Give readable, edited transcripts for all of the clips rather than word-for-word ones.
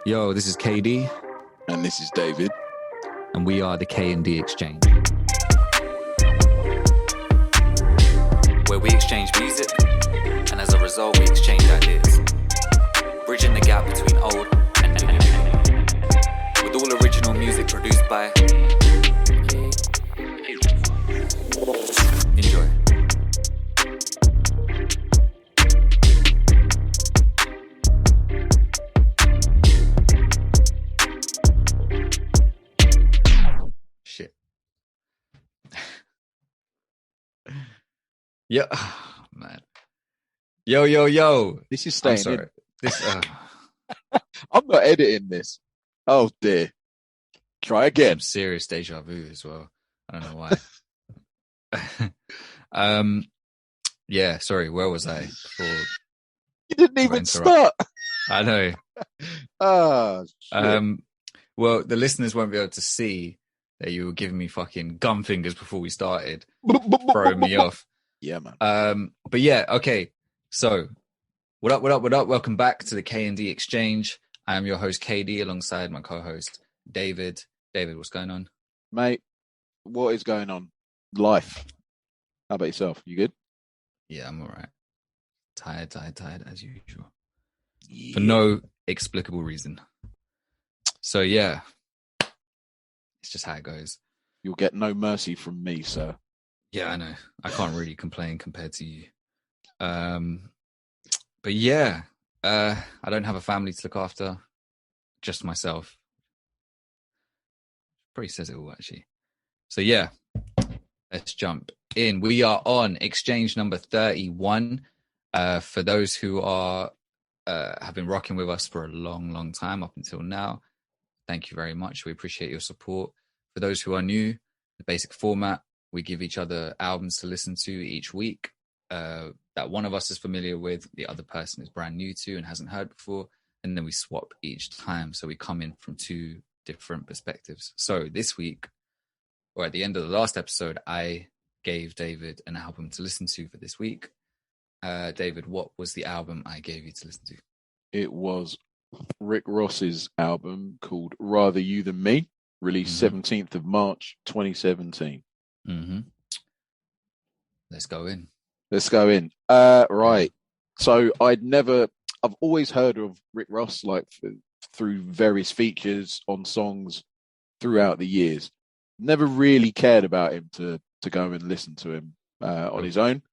Yo, this is KaeDee, And this is David. and we are the K&D Exchange, where we exchange music, and as a result, we exchange ideas, bridging the gap between old and new, with all original music produced by. Enjoy. Shit. Yeah, man. Yo. This is I'm staying sorry. in. This. I'm not editing this. Oh dear. Try again. Some serious deja vu as well. I don't know why. Yeah, sorry, where was I before? You didn't even start. I know. Shit. Well, the listeners won't be able to see that you were giving me fucking gum fingers before we started, throwing me off. Yeah, man. But yeah, okay. So, what up? Welcome back to the K&D Exchange. I am your host, KaeDee, alongside my co-host, David. David, what's going on? Mate, what is going on? Life. How about yourself? You good? Yeah, I'm all right. Tired as usual. Yeah. For no explicable reason. So yeah, it's just how it goes. You'll get no mercy from me, sir. Yeah, I know. I can't really complain compared to you. But yeah, I don't have a family to look after, just myself. Probably says it all, actually. So yeah, let's jump in. We are on exchange number 31. For those who are have been rocking with us for a long time up until now, thank you very much. We appreciate your support. For those who are new, the basic format, we give each other albums to listen to each week that one of us is familiar with, the other person is brand new to and hasn't heard before, and then we swap each time. So we come in from two different perspectives. So this week, or at the end of the last episode, I gave David an album to listen to for this week. David, what was the album I gave you to listen to? It was Rick Ross's album called Rather You Than Me, released 17th of March, 2017. Let's go in. Right. So I've always heard of Rick Ross, like through various features on songs throughout the years. Never really cared about him to go and listen to him on his own.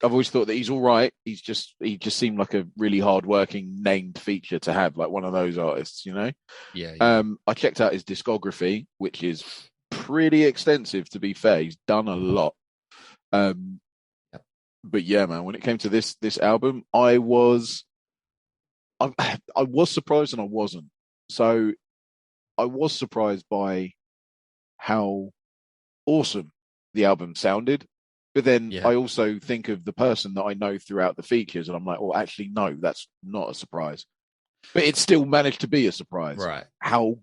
I've always thought that he's all right. He just seemed like a really hardworking named feature to have, like one of those artists, you know? Yeah. I checked out his discography, which is pretty extensive, to be fair. He's done a lot. But yeah, man, when it came to this album, I was surprised and I wasn't. So I was surprised by how awesome the album sounded. But then I also think of the person that I know throughout the features, and I'm like, well, actually, no, that's not a surprise. But it still managed to be a surprise. Right. How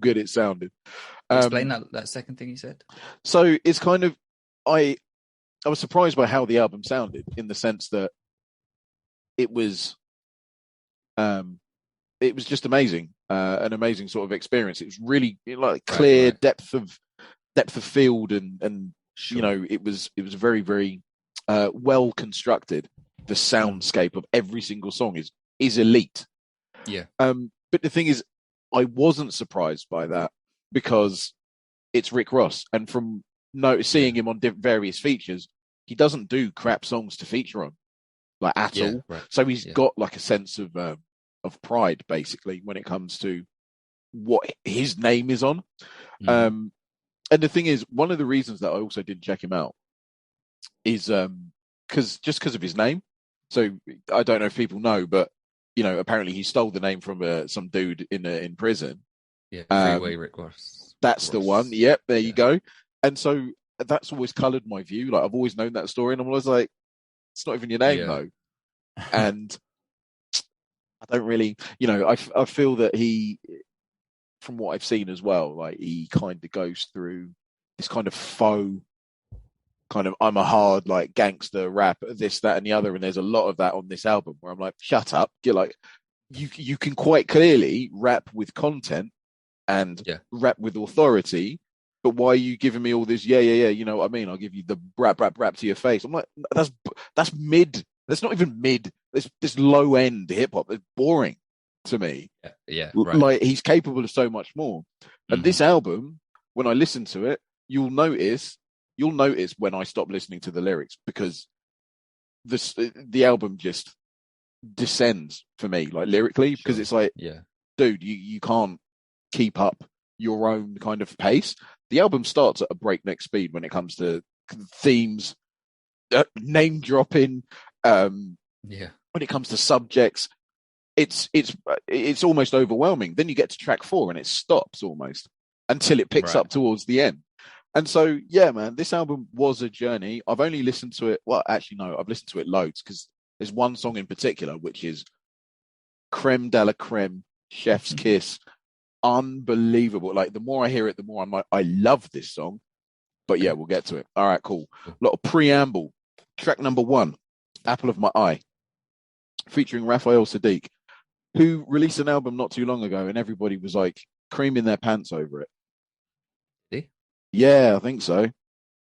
good it sounded. Explain that second thing you said. So it's kind of, I was surprised by how the album sounded, in the sense that it was just amazing, an amazing sort of experience. It was really like clear depth of field and sure. You know, it was very, very well constructed. The soundscape of every single song is elite. Yeah. But the thing is, I wasn't surprised by that because it's Rick Ross, and from seeing him on various features, he doesn't do crap songs to feature on, like at all. Right. So he's got like a sense of pride, basically, when it comes to what his name is on. And the thing is, one of the reasons that I also didn't check him out is because of his name. So I don't know if people know, but you know, apparently he stole the name from some dude in prison. Yeah, Freeway Rick Ross. That's the one. Yep, there you go. And so that's always coloured my view. Like, I've always known that story, and I'm always like, it's not even your name though. And I don't really, you know, I feel that he, from what I've seen as well, like he kind of goes through this kind of faux kind of, I'm a hard like gangster rap, this, that, and the other, and there's a lot of that on this album where I'm like, shut up, you're like, you can quite clearly rap with content and rap with authority. But why are you giving me all this? Yeah. You know what I mean? I'll give you the rap to your face. I'm like, that's mid. That's not even mid. This low end hip hop. It's boring to me. Yeah. Right. Like, he's capable of so much more. And this album, when I listen to it, you'll notice when I stop listening to the lyrics, because the album just descends for me, like, lyrically, because it's like, dude, you can't keep up your own kind of pace. The album starts at a breakneck speed when it comes to themes, name dropping, when it comes to subjects. It's almost overwhelming. Then you get to track 4 and it stops almost until it picks up towards the end. And so, yeah, man, this album was a journey. I've only listened to it. Well, actually, no, I've listened to it loads, because there's one song in particular, which is creme de la creme, chef's kiss. Unbelievable. Like, the more I hear it, the more I'm like, I love this song. But yeah, we'll get to it. All right, cool. A lot of preamble. Track number 1, Apple of My Eye, featuring Raphael Siddique, who released an album not too long ago, and everybody was like creaming their pants over it. Yeah, I think so.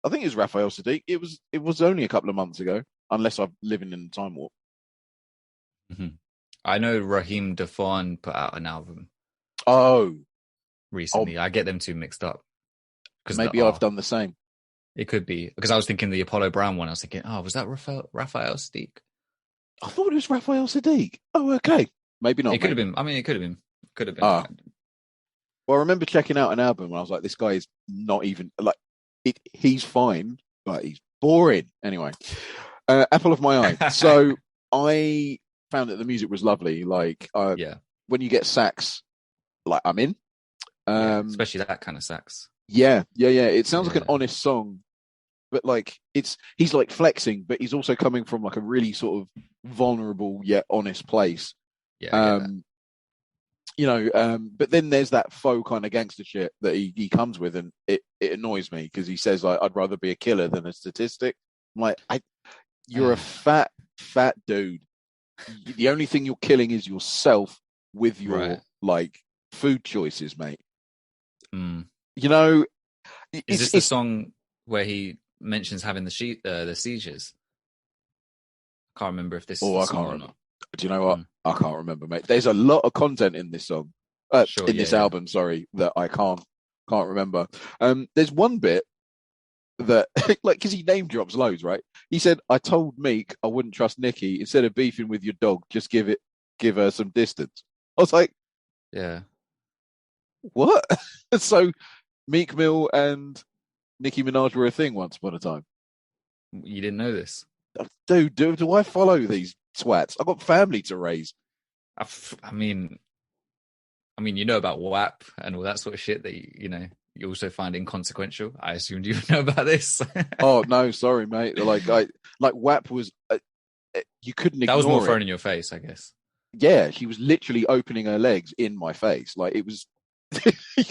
I think it was Raphael Siddique. It was only a couple of months ago, unless I'm living in a time warp. I know Raheem Devon put out an album. Recently. I get them two mixed up. Because maybe I've done the same. It could be, because I was thinking the Apollo Brown one. I was thinking, was that Raphael Siddique? I thought it was Raphael Siddique. Oh, okay. Maybe not. It could have been. I mean, it could have been. Well, I remember checking out an album and I was like, this guy is not even like it. He's fine, but he's boring. Anyway, Apple of My Eye. So I found that the music was lovely. Like, when you get sax, like, I'm in. Especially that kind of sax. Yeah. It sounds like an honest song, but like he's like flexing, but he's also coming from like a really sort of vulnerable yet honest place. But then there's that faux kind of gangster shit that he comes with, and it annoys me, because he says, like, I'd rather be a killer than a statistic. I'm like, you're a fat dude. The only thing you're killing is yourself with your like food choices, mate. You know, is this the song where he mentions having the seizures? I can't remember if this is the song or not. Do you know what? I can't remember, mate. There's a lot of content in this song, this album. Sorry, that I can't remember. There's one bit that, like, because he name drops loads, right? He said, "I told Meek I wouldn't trust Nicki. Instead of beefing with your dog, just give her some distance." I was like, "Yeah, what?" So Meek Mill and Nicki Minaj were a thing once upon a time. You didn't know this, dude? Do I follow these twats? I've got family to raise. I mean, you know about WAP and all that sort of shit that you also find inconsequential. I assumed you would know about this. Oh no, sorry, mate. Like WAP was you couldn't ignore it. That was more thrown in your face, I guess. Yeah, she was literally opening her legs in my face. Like, it was.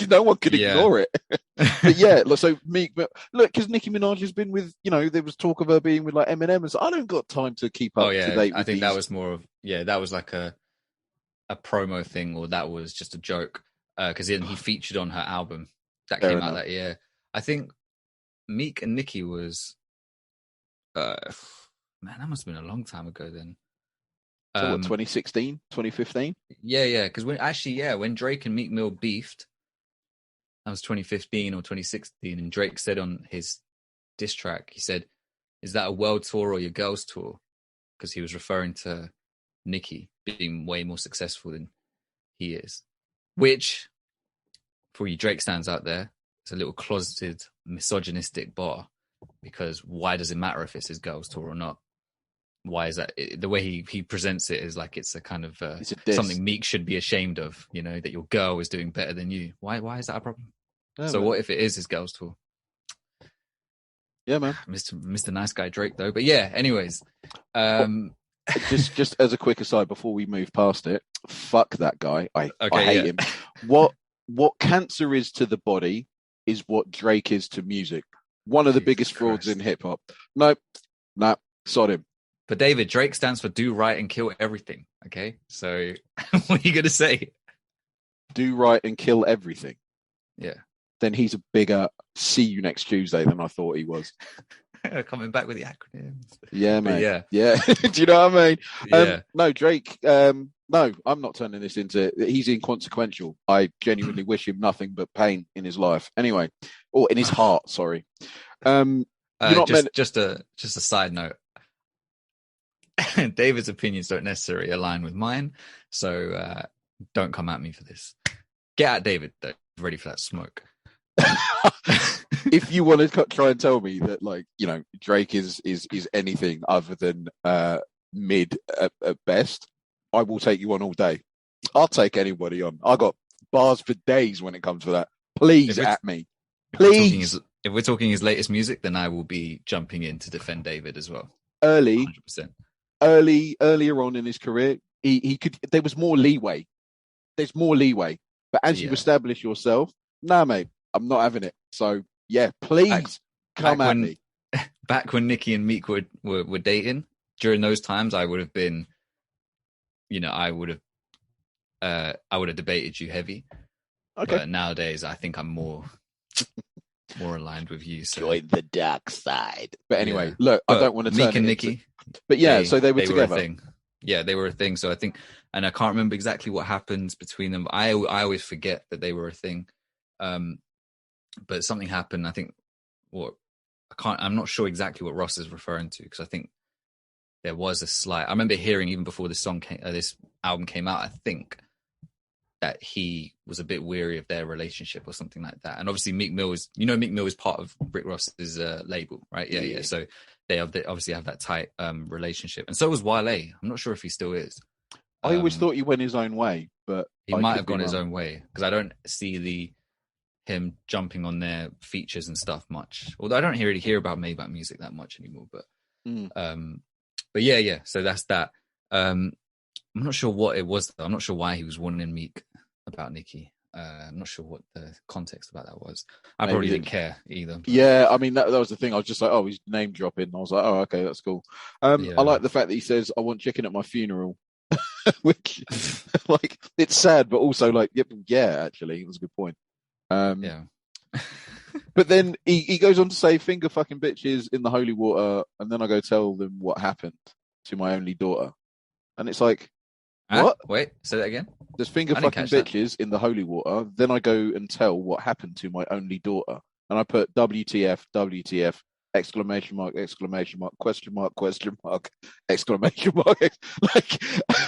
No one could ignore it. But yeah, so Meek, look, because Nicki Minaj has been with, there was talk of her being with like Eminem, and so I don't got time to keep up to date with I think that was more of that was like a promo thing, or that was just a joke, because he featured on her album that came out that year. I think Meek and Nicki was man, that must have been a long time ago then. So what, 2016, 2015? Yeah, because when Drake and Meek Mill beefed, that was 2015 or 2016, and Drake said on his diss track, he said, "Is that a world tour or your girls tour?" Because he was referring to Nicki being way more successful than he is. Which, for you Drake stands out there, it's a little closeted misogynistic bar, because why does it matter if it's his girls tour or not? Why is that? The way he presents it is like it's a kind of something Meek should be ashamed of, that your girl is doing better than you. Why is that a problem? So what if it is his girls tour? Yeah, man. Mr. Nice Guy Drake, though. But yeah, anyways. Just as a quick aside before we move past it, fuck that guy. I hate him. What cancer is to the body is what Drake is to music. One of the biggest frauds in hip hop. No, sod him. But David, Drake stands for do right and kill everything. Okay, so what are you gonna say? Do right and kill everything. Yeah. Then he's a bigger see you next Tuesday than I thought he was. Coming back with the acronyms. Yeah, But mate. Yeah. Do you know what I mean? Yeah. No, Drake. No, I'm not turning this into. He's inconsequential. I genuinely wish him nothing but pain in his life. Anyway, or in his heart. Sorry. You're not just a side note. David's opinions don't necessarily align with mine, so don't come at me for this. Get at David though. Ready for that smoke. If you want to try and tell me that, like, you know, Drake is anything other than mid at best, I will take you on all day. I'll take anybody on. I got bars for days when it comes to that. Please at me. Please. If we're talking his latest music, then I will be jumping in to defend David as well. 100%. Earlier on in his career, he could. There was more leeway. There's more leeway. But as you establish yourself, nah, mate, I'm not having it. So yeah, please come at me. Back when Nicki and Meek were dating, during those times, I would have been, you know, I would have debated you heavy. Okay. But nowadays, I think I'm more aligned with you. So. Join the dark side. But anyway, look, I don't want to turn Meek and Nicki. But yeah, so they were together. Were a thing. Yeah, they were a thing. So I think, and I can't remember exactly what happened between them. I always forget that they were a thing. But something happened. I think I'm not sure exactly what Ross is referring to, because I think there was a slight. I remember hearing even before this album came out, I think that he was a bit weary of their relationship or something like that. And obviously Meek Mill is part of Rick Ross's label, right? Yeah. So they obviously have that tight relationship, and so was Wale. I'm not sure if he still is. I always thought he went his own way, but he might have gone his own way, because I don't see him jumping on their features and stuff much. Although I don't really hear about Maybach music that much anymore. But yeah. So that's that. I'm not sure what it was though. I'm not sure why he was warning Meek about Nicki. I'm not sure what the context about that was. I probably didn't care either. But... Yeah, I mean that was the thing. I was just like, oh, he's name dropping. I was like, oh, okay, that's cool. I like the fact that he says, "I want chicken at my funeral," which, like, it's sad, but also like, yeah, actually, it was a good point. Yeah. But then he goes on to say, "Finger fucking bitches in the holy water," and then I go tell them what happened to my only daughter, and it's like, what? Wait, say that again. There's finger fucking bitches in the holy water. Then I go and tell what happened to my only daughter. And I put WTF, WTF, exclamation mark, question mark, exclamation mark. Like,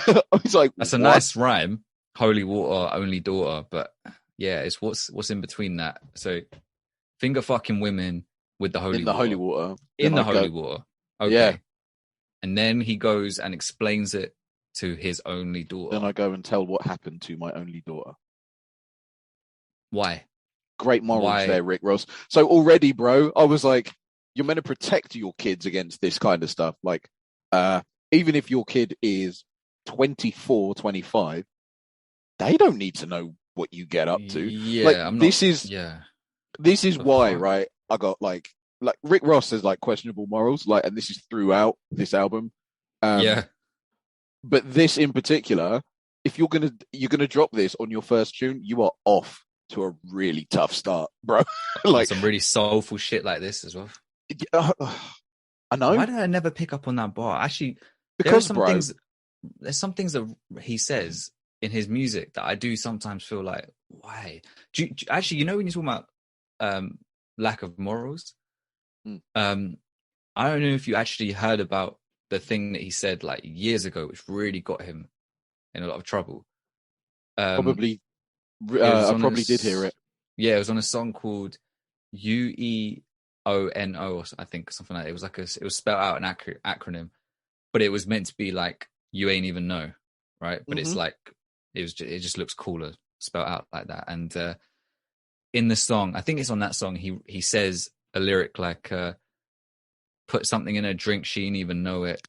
I was like, that's a nice rhyme. Holy water, only daughter. But yeah, it's what's in between that. So finger fucking women with the holy water. Holy water. In the holy water. Okay. Yeah. And then he goes and explains it to his only daughter. Then I go and tell what happened to my only daughter. Why? Great morals there, Rick Ross. So already, bro, I was like, you're meant to protect your kids against this kind of stuff. Like, even if your kid is 24, 25, they don't need to know what you get up to. Yeah, like, this is why, right? I got like Rick Ross has like questionable morals, like, and this is throughout this album. But this in particular, if you're gonna drop this on your first tune, you are off to a really tough start, bro. Like some really soulful shit like this as well. I know. Why did I never pick up on that bar? Actually, because there's some things that he says in his music that I do sometimes feel like, why? Actually, you know, when you talk about lack of morals, I don't know if you actually heard about the thing that he said like years ago, which really got him in a lot of trouble. Probably, I probably did hear it. Yeah, it was on a song called UEONO, I think, something like that. It was like it was spelled out an acronym, but it was meant to be like you ain't even know, right? But it's like it just looks cooler spelled out like that. And in the song, I think it's on that song, he says a lyric like, put something in her drink, she didn't even know it.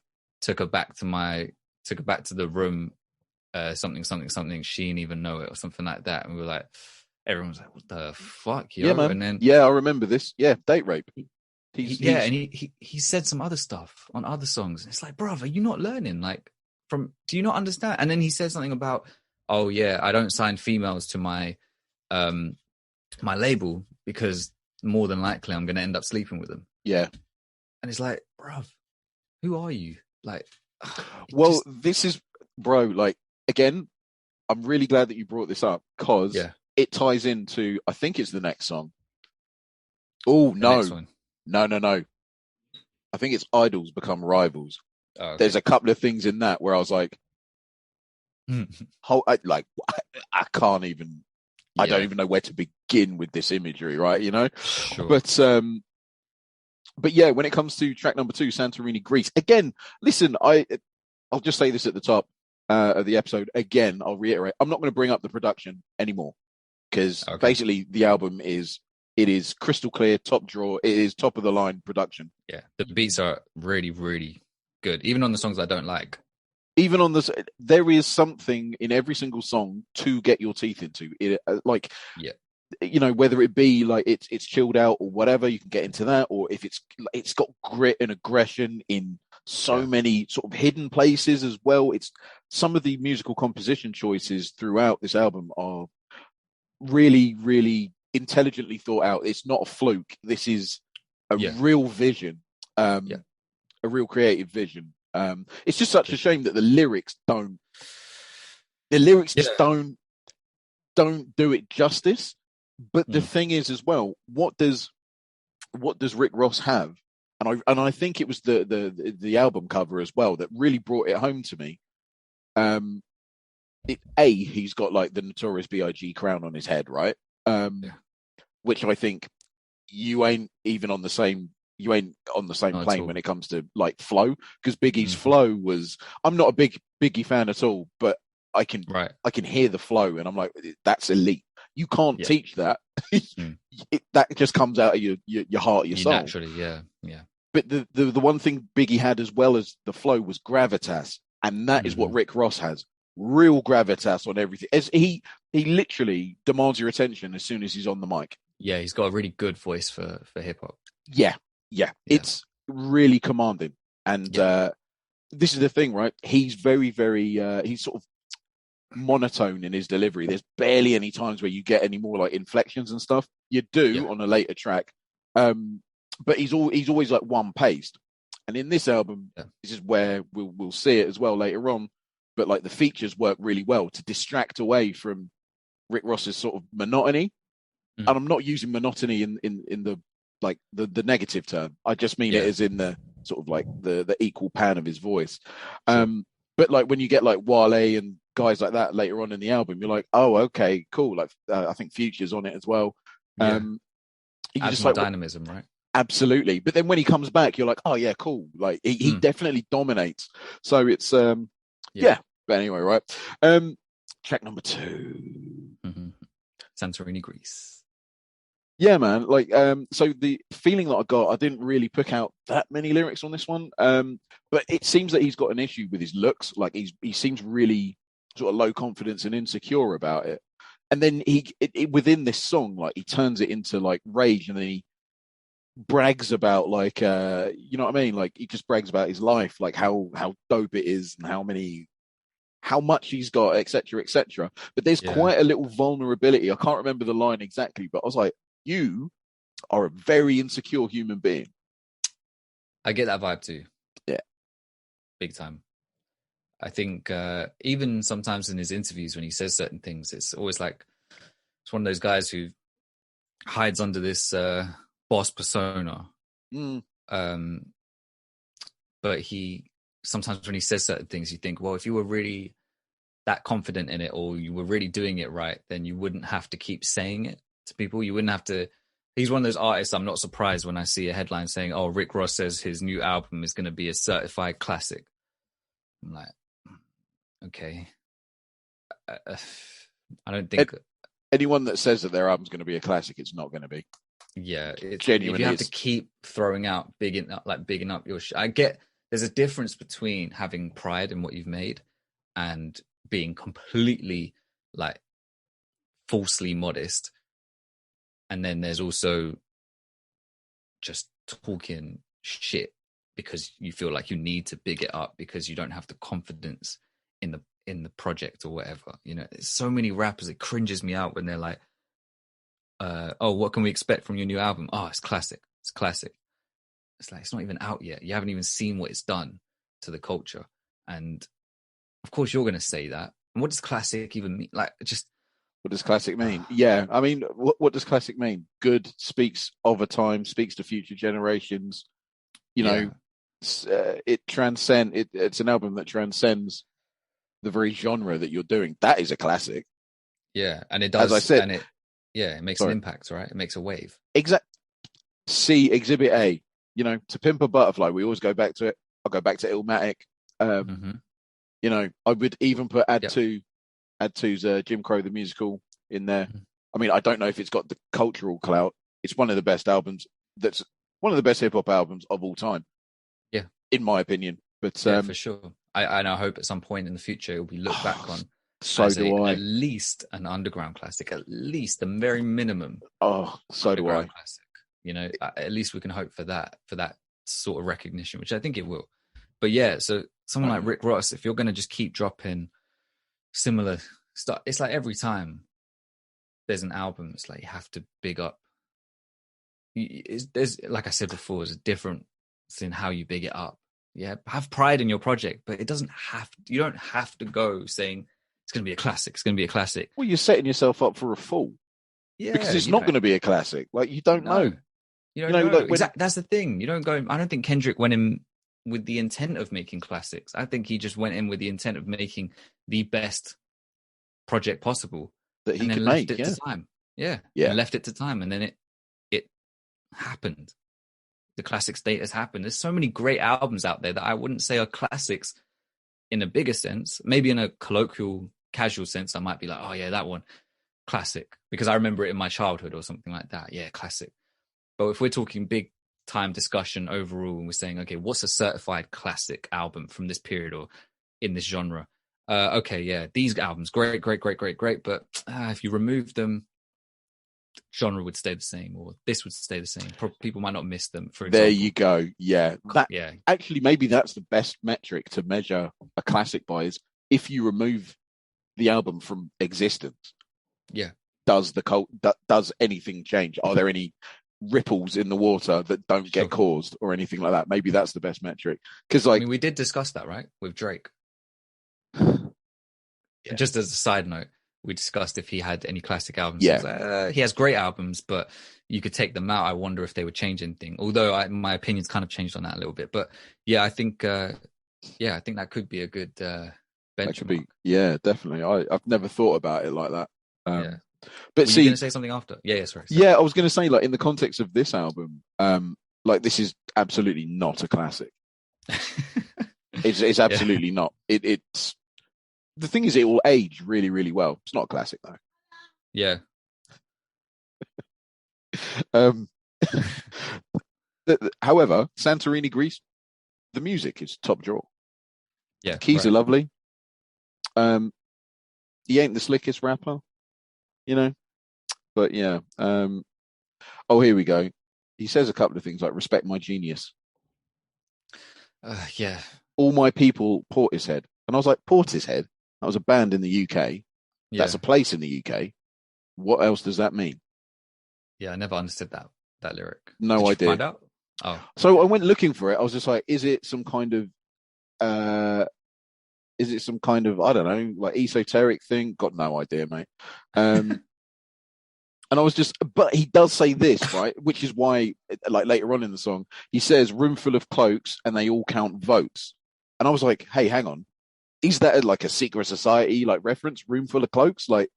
Took her back to the room, something, she didn't even know it, or something like that. And we were like, everyone was like, what the fuck, yo? Yeah, man. And then, yeah, I remember this. Yeah, date rape. And he said some other stuff on other songs. It's like, bruv, are you not learning? Like, do you not understand? And then he said something about, oh yeah, I don't sign females to my my label because more than likely I'm going to end up sleeping with them. Yeah. And it's like, bruv, who are you? Like, well, this is, bro, like, again, I'm really glad that you brought this up because it ties into, I think it's the next song. Oh, no. No. I think it's Idols Become Rivals. Oh, okay. There's a couple of things in that where I was like, I can't even, I don't even know where to begin with this imagery, right? You know? Sure. But yeah, when it comes to track number 2, Santorini, Greece, again, listen, I'll just say this at the top of the episode. Again, I'll reiterate, I'm not going to bring up the production anymore because basically the album is crystal clear, top drawer. It is top of the line production. Yeah, the beats are really, really good, even on the songs I don't like. Even on this, there is something in every single song to get your teeth into. You know, whether it be like it's chilled out or whatever, you can get into that, or if it's got grit and aggression in so many sort of hidden places as well. It's some of the musical composition choices throughout this album are really, really intelligently thought out. It's not a fluke. This is a real vision, a real creative vision. It's just such a shame that the lyrics just don't do it justice. But the thing is, as well, what does Rick Ross have? And I think it was the album cover as well that really brought it home to me. He's got like the Notorious B.I.G. crown on his head, right? Which I think you ain't on the same plane when it comes to like flow, because Biggie's flow was, I'm not a big Biggie fan at all, but I can hear the flow and I'm like, that's elite. You can't teach that. That just comes out of your heart, your soul. Naturally, yeah. But the one thing Biggie had as well as the flow was gravitas, and that is what Rick Ross has. Real gravitas on everything. As he literally demands your attention as soon as he's on the mic. Yeah, he's got a really good voice for hip hop. Yeah. It's really commanding. And this is the thing, right? He's very, very he's sort of monotone in his delivery. There's barely any times where you get any more like inflections and stuff. You do on a later track. But he's always like one paced. And in this album, this is where we'll see it as well later on. But like the features work really well to distract away from Rick Ross's sort of monotony. And I'm not using monotony in the like the negative term. I just mean it as in the sort of like the equal pan of his voice. But like when you get like Wale and guys like that later on in the album, you're like, oh, okay, cool. Like I think Future's on it as well. Adds just more like dynamism, right? Absolutely. But then when he comes back, you're like, oh yeah, cool. Like he definitely dominates. So it's But anyway, right. Track number 2. Santorini, Greece. Yeah, man. Like, so the feeling that I got, I didn't really pick out that many lyrics on this one. But it seems that he's got an issue with his looks. Like he seems really sort of low confidence and insecure about it. And then within this song, like he turns it into like rage, and then he brags about like, you know what I mean? Like he just brags about his life, like how dope it is and how much he's got, etc., etc. But there's quite a little vulnerability. I can't remember the line exactly, but I was like, you are a very insecure human being. I get that vibe too. Yeah. Big time. I think even sometimes in his interviews when he says certain things, it's always like it's one of those guys who hides under this boss persona. But sometimes when he says certain things, you think, well, if you were really that confident in it or you were really doing it right, then you wouldn't have to keep saying it to people. You wouldn't have to. He's one of those artists I'm not surprised when I see a headline saying, oh, Rick Ross says his new album is going to be a certified classic. I'm like, okay. I don't think anyone that says that their album's going to be a classic, it's not going to be. Yeah, it's genuine. If you have to keep throwing out bigging up your I get there's a difference between having pride in what you've made and being completely like falsely modest. And then there's also just talking shit because you feel like you need to big it up because you don't have the confidence in the project or whatever. You know, there's so many rappers, it cringes me out when they're like, oh, what can we expect from your new album? Oh, it's classic. It's classic. It's like, it's not even out yet. You haven't even seen what it's done to the culture. And of course you're going to say that. And what does classic even mean? Like, just... What does classic mean? Yeah, I mean, what does classic mean? Good, speaks of a time, speaks to future generations. You know, it transcends. It's an album that transcends the very genre that you're doing. That is a classic. Yeah, and it does. As I said, and it makes an impact, right? It makes a wave. See Exhibit A. You know, To Pimp a Butterfly. We always go back to it. I'll go back to Illmatic. You know, I would even put Add To's Jim Crow the Musical in there. I mean, I don't know if it's got the cultural clout. It's one of the best albums. That's one of the best hip hop albums of all time. Yeah, in my opinion. But for sure. I hope at some point in the future it will be looked back on. So do I. At least an underground classic. At least the very minimum. Oh, so do I. Classic. You know, at least we can hope for that sort of recognition, which I think it will. But yeah, so someone like Rick Ross, if you're going to just keep dropping similar stuff, it's like every time there's an album, it's like you have to big up. There's, like I said before, there's a difference in how you big it up. Yeah, have pride in your project, but it doesn't have. You don't have to go saying it's going to be a classic. It's going to be a classic. Well, you're setting yourself up for a fall. Yeah, because it's not going to be a classic. Like, you don't know. You don't know. Like, that's the thing. You don't go. I don't think Kendrick went in with the intent of making classics. I think he just went in with the intent of making the best project possible that he could make. Left it to time. Yeah. And left it to time, and then it happened. The classic status happened. There's so many great albums out there that I wouldn't say are classics in a bigger sense. Maybe in a colloquial, casual sense, I might be like, oh yeah, that one, classic, because I remember it in my childhood or something like that. Yeah, classic. But if we're talking big time discussion overall, and we're saying, okay, what's a certified classic album from this period or in this genre? Okay, yeah, these albums, great. But if you remove them, genre would stay the same, or this would stay the same. People might not miss them, for example. There you go. Yeah. Actually, maybe that's the best metric to measure a classic by, is if you remove the album from existence. Yeah. Does anything change? Are there any ripples in the water that don't get caused or anything like that? Maybe that's the best metric. Because I mean, we did discuss that, right, with Drake. Just as a side note, we discussed if he had any classic albums. Yeah. He has great albums, but you could take them out. I wonder if they would change anything. Although my opinion's kind of changed on that a little bit. But yeah, I think that could be a good benchmark. Yeah, definitely. I've never thought about it like that. But were you going to say something after? Yeah, sorry. Yeah, I was going to say, like, in the context of this album, like, this is absolutely not a classic. It's absolutely not. It's the thing is, it will age really, really well. It's not a classic though. Yeah. However, Santorini, Greece, the music is top drawer. Yeah, the keys are lovely. He ain't the slickest rapper, you know, but yeah. Oh, here we go. He says a couple of things like "respect my genius." Yeah. All my people, Portishead, and I was like, Portishead. That was a band in the UK. Yeah. That's a place in the UK. What else does that mean? Yeah, I never understood that lyric. No Did idea. You find out? Oh. So I went looking for it. I was just like, is it some kind of I don't know, like esoteric thing? Got no idea, mate. And I was just, but he does say this, right? Which is why, like, later on in the song, he says, "Room full of cloaks and they all count votes." And I was like, hey, hang on. Is that like a secret society, like, reference? Room full of cloaks? Like,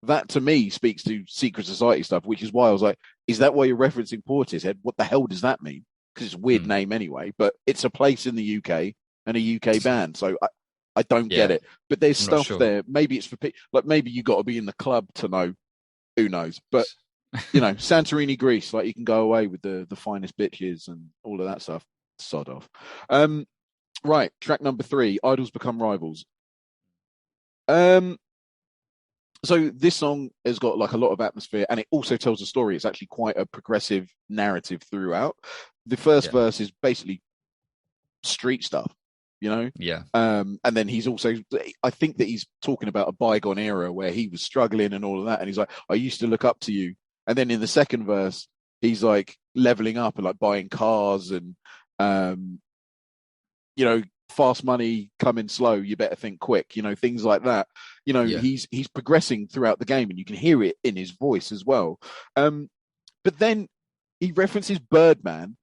that to me speaks to secret society stuff, which is why I was like, is that why you're referencing Portishead? What the hell does that mean? Because it's a weird name anyway, but it's a place in the UK and a UK band. So I don't get it. But there's stuff there. Maybe it's for people, like, maybe you got to be in the club to know. Who knows? But, you know, Santorini, Greece, like, you can go away with the finest bitches and all of that stuff. Sod off. Right, track number 3, Idols Become Rivals. So this song has got like a lot of atmosphere, and it also tells a story. It's actually quite a progressive narrative throughout. The first Yeah. verse is basically street stuff, you know. Yeah. And then he's also, I think that he's talking about a bygone era where he was struggling and all of that. And he's like, I used to look up to you. And then in the second verse, he's like leveling up and like buying cars and, you know, fast money coming slow. You better think quick, you know, things like that. You know, Yeah. he's progressing throughout the game and you can hear it in his voice as well. But then he references Birdman,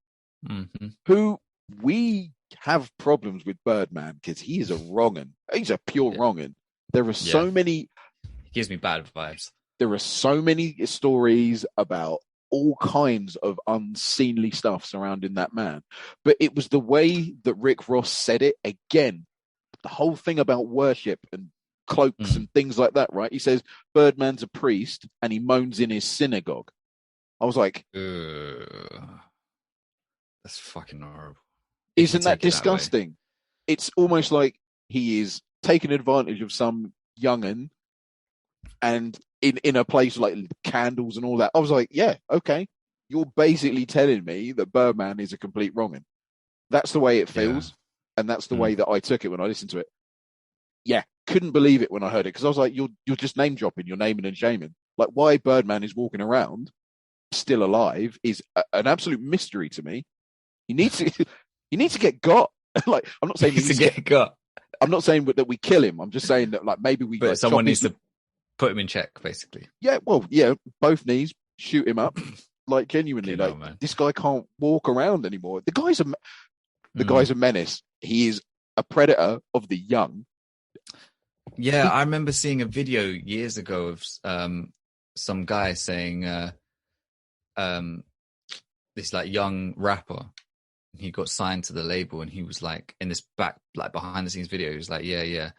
Mm-hmm. who we have problems with Birdman because he is a wrongen. He's a pure Yeah. wrongen. There are Yeah. so many. He gives me bad vibes. There are so many stories about all kinds of unseemly stuff surrounding that man. But it was the way that Rick Ross said it again. The whole thing about worship and cloaks and things like that, right? He says Birdman's a priest and he moans in his synagogue. I was like, that's fucking horrible. isn't that disgusting? It's almost like he is taking advantage of some young'un and in a place like candles and all that. I was like, yeah, okay. You're basically telling me that Birdman is a complete wrong'un. That's the way it feels. Yeah. And that's the way that I took it when I listened to it. Yeah, couldn't believe it when I heard it because I was like, you're just name dropping, you're naming and shaming. Like why Birdman is walking around still alive is an absolute mystery to me. He needs to get got. Like I'm not saying he needs to get got. I'm not saying that we kill him. I'm just saying that like maybe we. But like, someone needs to put him in check, basically. Yeah, well, yeah, both knees, shoot him up. Like genuinely, like this guy can't walk around anymore. The guy's a menace. He is a predator of the young. Yeah, I remember seeing a video years ago of some guy saying this like young rapper. He got signed to the label and he was like in this back like behind the scenes video, he was like, yeah,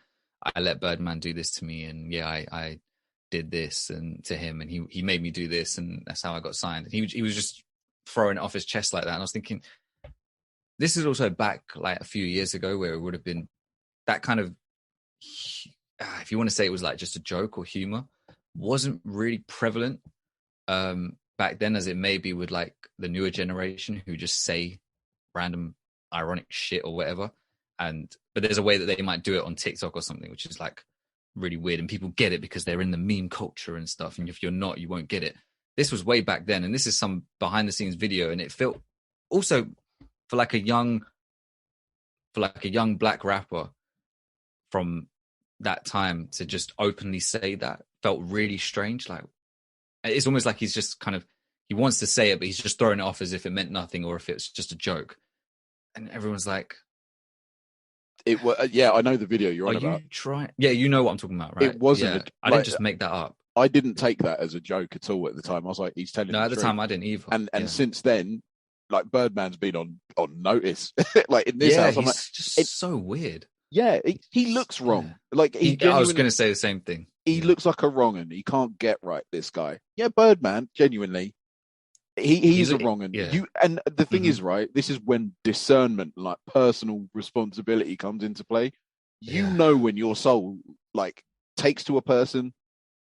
I let Birdman do this to me and yeah, I did this and to him and he made me do this and that's how I got signed. And he was just throwing it off his chest like that. And I was thinking, this is also back like a few years ago where it would have been that kind of, if you want to say it was like just a joke or humor, wasn't really prevalent back then as it may be with like the newer generation who just say random ironic shit or whatever. But there's a way that they might do it on TikTok or something, which is like really weird and people get it because they're in the meme culture and stuff. And if you're not, you won't get it. This was way back then. And this is some behind the scenes video. And it felt also for like a young black rapper from that time to just openly say that felt really strange. Like it's almost like he's just kind of, he wants to say it, but he's just throwing it off as if it meant nothing or if it's just a joke. And everyone's like, it was, yeah, I know the video you're on about. Yeah, you know what I'm talking about, right? It wasn't. Yeah. I didn't just make that up. I didn't take that as a joke at all at the time. I was like, he's telling. No, at the time I didn't either. And since then, like Birdman's been on notice. Like in this house, I'm like, it's so weird. Yeah, he looks wrong. Like I was going to say the same thing. He looks like a wrong'un. He can't get right. This guy. Yeah, Birdman. Genuinely, he's a wrong'un. Yeah. And the thing is, right, this is when discernment, like personal responsibility, comes into play. You know when your soul like takes to a person,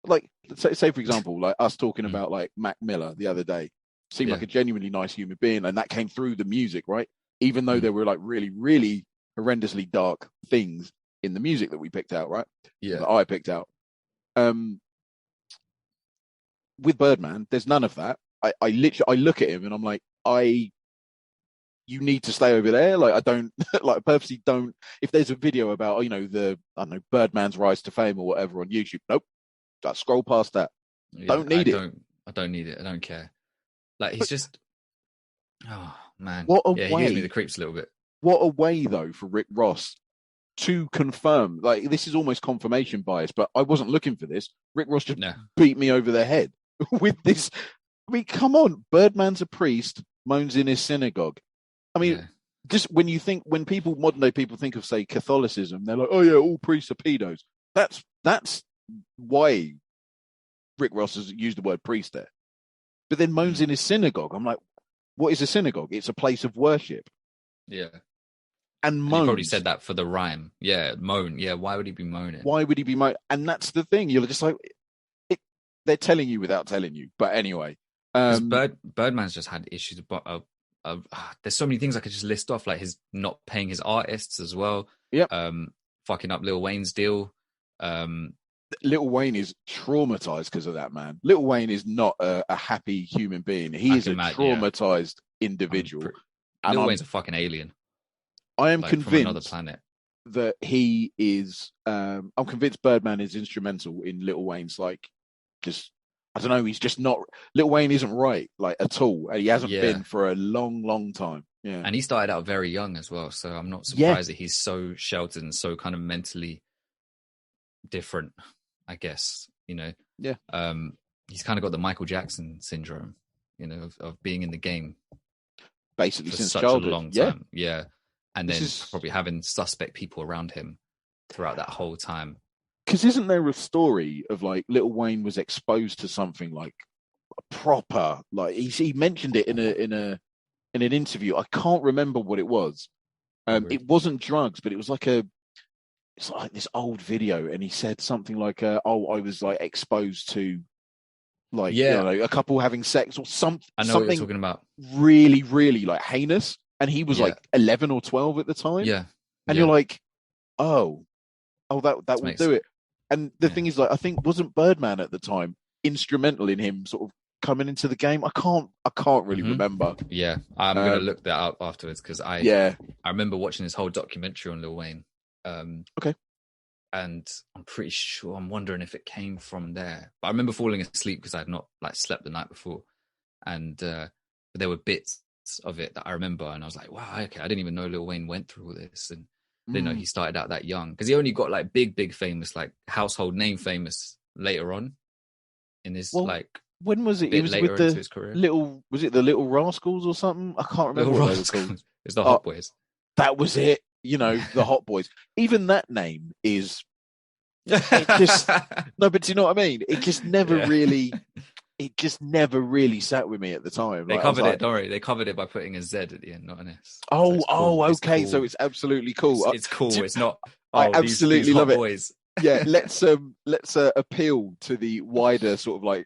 like say for example, like us talking about like Mac Miller the other day, seemed like a genuinely nice human being, and that came through the music, right? Even though there were like really, really horrendously dark things in the music that we picked out, right? Yeah, that I picked out. With Birdman, there's none of that. I look at him and I'm like, you need to stay over there. Like I don't like purposely don't. If there's a video about Birdman's rise to fame or whatever on YouTube, nope. I scroll past that. Don't need it. I don't need it. I don't care. Like he's just, oh man, what a way. He gives me the creeps a little bit. What a way though for Rick Ross to confirm. Like this is almost confirmation bias, but I wasn't looking for this. Rick Ross just beat me over the head with this. I mean, come on. Birdman's a priest, moans in his synagogue. I mean, just when modern day people think of, say, Catholicism, they're like, oh yeah, all priests are pedos. That's why Rick Ross has used the word priest there. But then moans in his synagogue. I'm like, what is a synagogue? It's a place of worship. Yeah. And moans. He probably said that for the rhyme. Yeah, moan. Yeah, why would he be moaning? Why would he be moaning? And that's the thing. You're just like, they're telling you without telling you. But anyway, Because Birdman's just had issues, but there's so many things I could just list off, like his not paying his artists as well. Yep. Fucking up Lil Wayne's deal. Lil Wayne is traumatized because of that, man. Lil Wayne is not a happy human being. He is a traumatized individual. Lil Wayne's a fucking alien. I am like, convinced from another planet. that he is. I'm convinced Birdman is instrumental in Lil Wayne's just. I don't know. He's just not. Lil Wayne isn't right, like at all. He hasn't been for a long, long time. Yeah, and he started out very young as well, so I'm not surprised that he's so sheltered and so kind of mentally different, I guess. Yeah. He's kind of got the Michael Jackson syndrome, of being in the game basically for since such childhood. a long time. Yeah, and then is... probably having suspect people around him throughout that whole time. Because isn't there a story of like Lil Wayne was exposed to something like proper, like he mentioned it in an interview. I can't remember what it was. It wasn't drugs, but it was it's like this old video, and he said something like, I was like exposed to a couple having sex or something. I know what you're talking about. Really, really like heinous, and he was like 11 or 12 at the time. Yeah, and you're like, that will do it. And the thing is, like, I think wasn't Birdman at the time instrumental in him sort of coming into the game? I can't really remember. Yeah, I'm gonna look that up afterwards because I remember watching this whole documentary on Lil Wayne. Okay. And I'm pretty sure, I'm wondering if it came from there. But I remember falling asleep because I had not slept the night before, and there were bits of it that I remember, and I was like, wow, okay, I didn't even know Lil Wayne went through all this, and I didn't know he started out that young, because he only got like big famous, like household name famous later on in his when was it? It was with the was it the Little Rascals or something? I can't remember what they were called. It's the Hot Boys. That was it. The Hot Boys. Even that name is just no, but do you know what I mean? It just never really. It just never really sat with me at the time. They covered it, don't worry. They covered it by putting a Z at the end, not an S. Oh, cool. Okay. So it's absolutely cool. It's cool. It's not. I absolutely these love hot it. Boys. Yeah, let's appeal to the wider sort of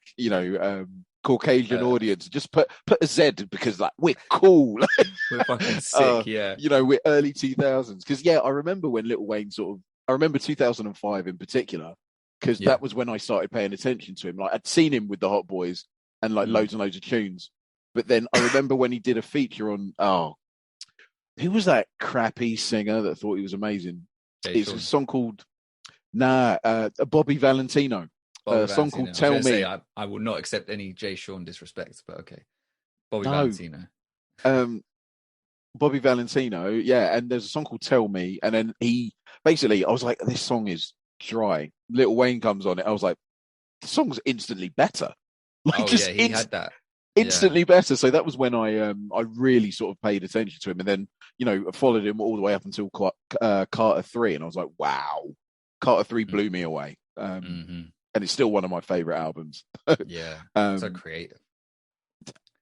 Caucasian audience. Just put a Z because we're cool. We're fucking sick. We're early 2000s. Because I remember when Lil Wayne I remember 2005 in particular. Because that was when I started paying attention to him. Like I'd seen him with the Hot Boys and loads and loads of tunes. But then I remember when he did a feature on who was that crappy singer that thought he was amazing? It's a song called Bobby Valentino. A song called Tell Me. I will not accept any Jay Sean disrespect, but okay. Valentino. Bobby Valentino, and there's a song called Tell Me, and then I was like, this song is dry. Lil Wayne comes on it. I was like, the song's instantly better. He had that. Instantly better. So that was when I really sort of paid attention to him, and then followed him all the way up until Carter 3, and I was like, wow, Carter 3 blew me away. And it's still one of my favorite albums. So creative.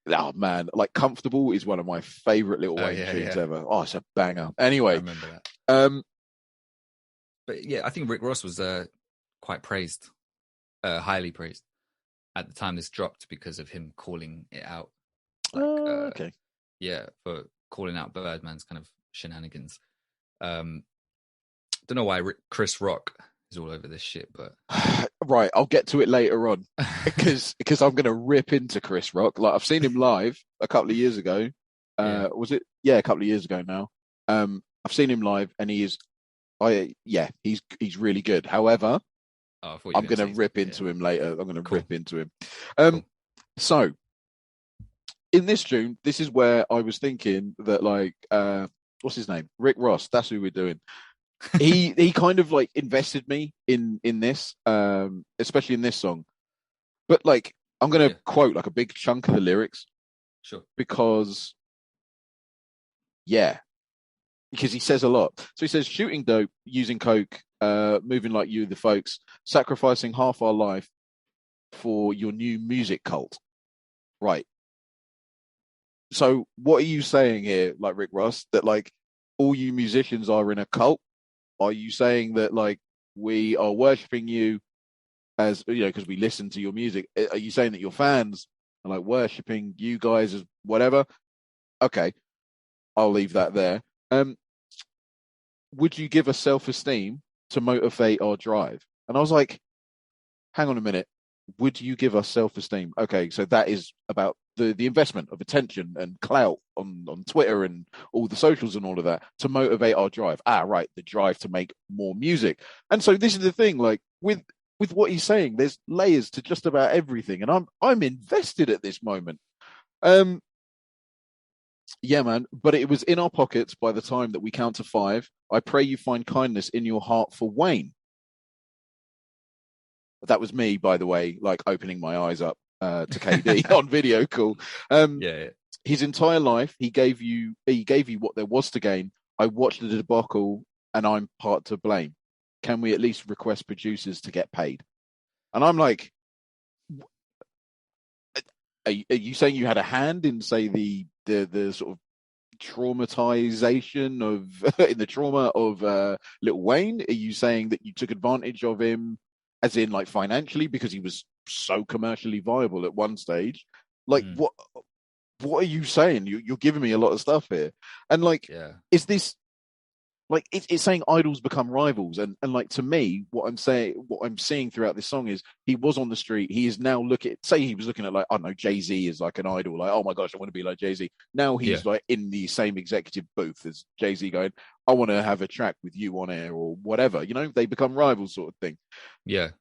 Oh man, like Comfortable is one of my favorite Lil Wayne tunes ever. Oh, it's a banger. Anyway, I remember that. But I think Rick Ross was quite praised, highly praised at the time this dropped because of him calling it out. Okay. For calling out Birdman's kind of shenanigans. Don't know why Chris Rock is all over this shit, but right, I'll get to it later on because I'm going to rip into Chris Rock. Like I've seen him live a couple of years ago. Was it? Yeah, a couple of years ago now. I've seen him live, and he is. He's really good. However, I'm going to rip into him later. I'm going to rip into him. So in this tune, this is where I was thinking that what's his name? Rick Ross. That's who we're doing. He kind of invested me in this, especially in this song. But I'm going to quote a big chunk of the lyrics. Sure. Because he says a lot. So he says, shooting dope, using coke, moving like you, the folks, sacrificing half our life for your new music cult. Right. So what are you saying here, Rick Ross, that all you musicians are in a cult? Are you saying that we are worshipping you as you know, because we listen to your music. Are you saying that your fans are like worshipping you guys as whatever? Okay, I'll leave that there. Would you give us self-esteem to motivate our drive? And I was like, hang on a minute. Would you give us self-esteem? Okay, so that is about the investment of attention and clout on Twitter and all the socials and all of that to motivate our drive. Right, the drive to make more music. And so this is the thing, like with what he's saying, there's layers to just about everything, and I'm invested at this moment. Yeah, man, but it was in our pockets by the time that we count to 5. I pray you find kindness in your heart for Wayne. That was me, by the way, like opening my eyes up to KaeDee on video call. Yeah. His entire life, he gave you what there was to gain. I watched the debacle, and I'm part to blame. Can we at least request producers to get paid? And I'm like, are you saying you had a hand in, say, the sort of traumatization of in the trauma of Lil Wayne? Are you saying that you took advantage of him, as in like financially, because he was so commercially viable at one stage? Like, what are you saying? You're giving me a lot of stuff here, and like, is this like it's saying idols become rivals, and like, to me, what I'm seeing throughout this song is he was on the street. He is now he was looking at, like, I don't know, Jay-Z as like an idol, like, oh my gosh, I want to be like Jay-Z. Now he's like in the same executive booth as Jay-Z, going, I want to have a track with you on air or whatever. You know, they become rivals, sort of thing.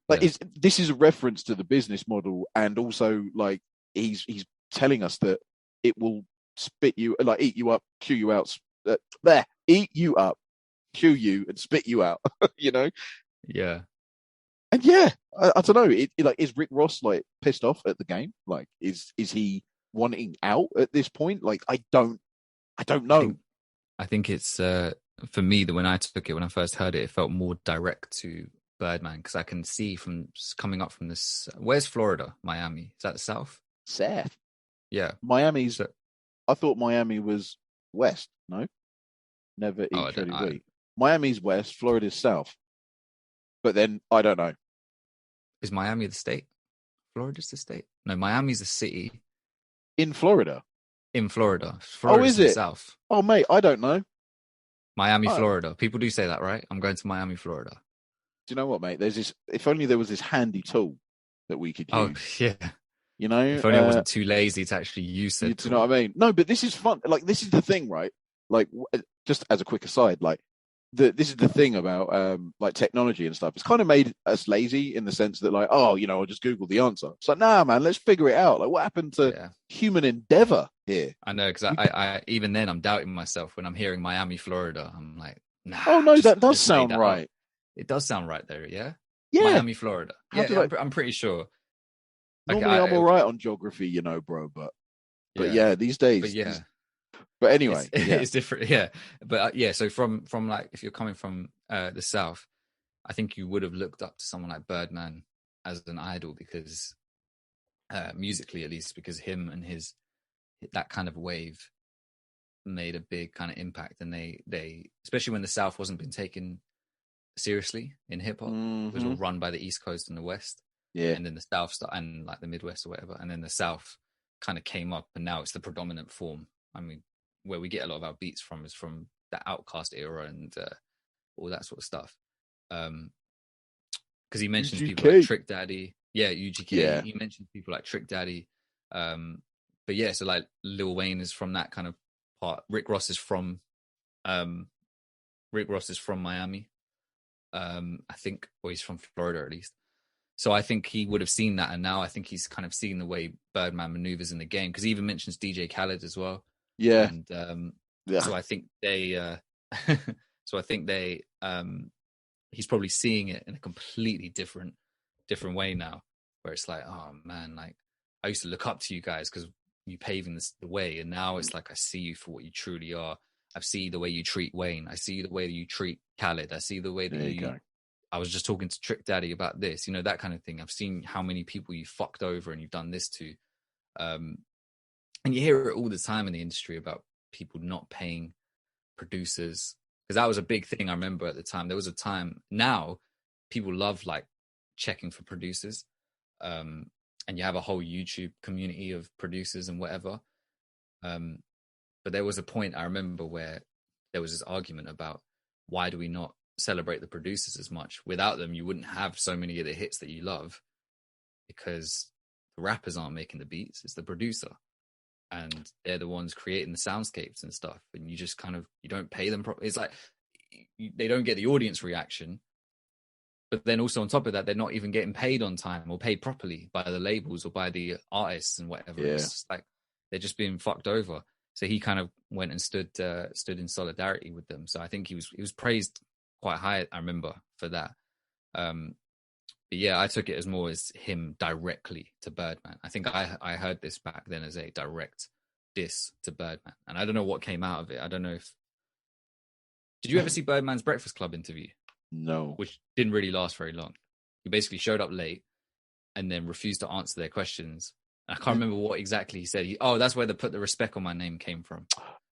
Like, this is a reference to the business model, and also like he's telling us that it will spit you, like, eat you up, chew you out, eat you up, chew you, and spit you out. You know? Yeah. And I don't know. Like, is Rick Ross like pissed off at the game? Like, is he wanting out at this point? Like, I don't know. I think it's for me, that when I first heard it, it felt more direct to Birdman, because I can see from coming up from this. Where's Florida? Miami? Is that the South? Seth. Yeah. Miami's. I thought Miami was west. No, never eat shredded wheat. Miami's west, Florida's south. But then I don't know. Is Miami the state? Florida's the state? No, Miami's the city. In Florida. In Florida. Florida's is it? South. Oh, mate, I don't know. Miami, Florida. People do say that, right? I'm going to Miami, Florida. Do you know what, mate? There's this. If only there was this handy tool that we could use. Oh, yeah. You know, if only I wasn't too lazy to actually use it. Do you know what I mean? No, but this is fun. Like, this is the thing, right? Like, just as a quick aside, like, this is the thing about like technology and stuff. It's kind of made us lazy in the sense that, like, oh, you know, I'll just Google the answer. It's like, nah, man, let's figure it out. Like, what happened to human endeavor here? I know, because I even then I'm doubting myself when I'm hearing Miami, Florida. I'm like, nah. Oh no, that does sound right. Up. It does sound right there, yeah. Yeah, Miami, Florida. I'm pretty sure. Normally, I'm all right on geography, you know, bro. But these days. But anyway, it's different. Yeah, but so from like, if you're coming from the South, I think you would have looked up to someone like Birdman as an idol, because musically, at least, because him and that kind of wave made a big kind of impact, and they especially when the South wasn't been taken seriously in hip hop. It was all run by the East Coast and the West. Yeah. And then the South and like the Midwest or whatever. And then the South kind of came up, and now it's the predominant form. I mean, where we get a lot of our beats from is from the Outkast era and all that sort of stuff. Because he mentions people like Trick Daddy. Yeah, UGK. Yeah. He mentions people like Trick Daddy. But yeah, so like Lil Wayne is from that kind of part. Rick Ross is from Miami. I think, or he's from Florida at least. So I think he would have seen that, and now I think he's kind of seen the way Birdman maneuvers in the game, because he even mentions DJ Khaled as well. Yeah. And so I think he's probably seeing it in a completely different way now, where it's like, oh man, like, I used to look up to you guys because you paving the way, and now it's like, I see you for what you truly are. I see the way you treat Wayne. I see the way that you treat Khaled. I see the way that you I was just talking to Trick Daddy about this, you know, that kind of thing. I've seen how many people you fucked over and you've done this to. And you hear it all the time in the industry about people not paying producers, because that was a big thing. I remember at the time, there was a time, now people love like checking for producers, and you have a whole YouTube community of producers and whatever. But there was a point I remember where there was this argument about why do we not celebrate the producers as much? Without them, you wouldn't have so many of the hits that you love, because the rappers aren't making the beats, it's the producer. And they're the ones creating the soundscapes and stuff. And you just kind of, you don't pay them properly. It's like, they don't get the audience reaction. But then also on top of that, they're not even getting paid on time or paid properly by the labels or by the artists and whatever. Yeah. It's just like, they're just being fucked over. So he kind of went and stood in solidarity with them. So I think he was praised quite high, I remember, for that. But yeah, I took it as more as him directly to Birdman. I think I heard this back then as a direct diss to Birdman. And I don't know what came out of it. I don't know if... Did you ever see Birdman's Breakfast Club interview? No. Which didn't really last very long. He basically showed up late and then refused to answer their questions. I can't remember what exactly he said. That's where the "put the respect on my name" came from.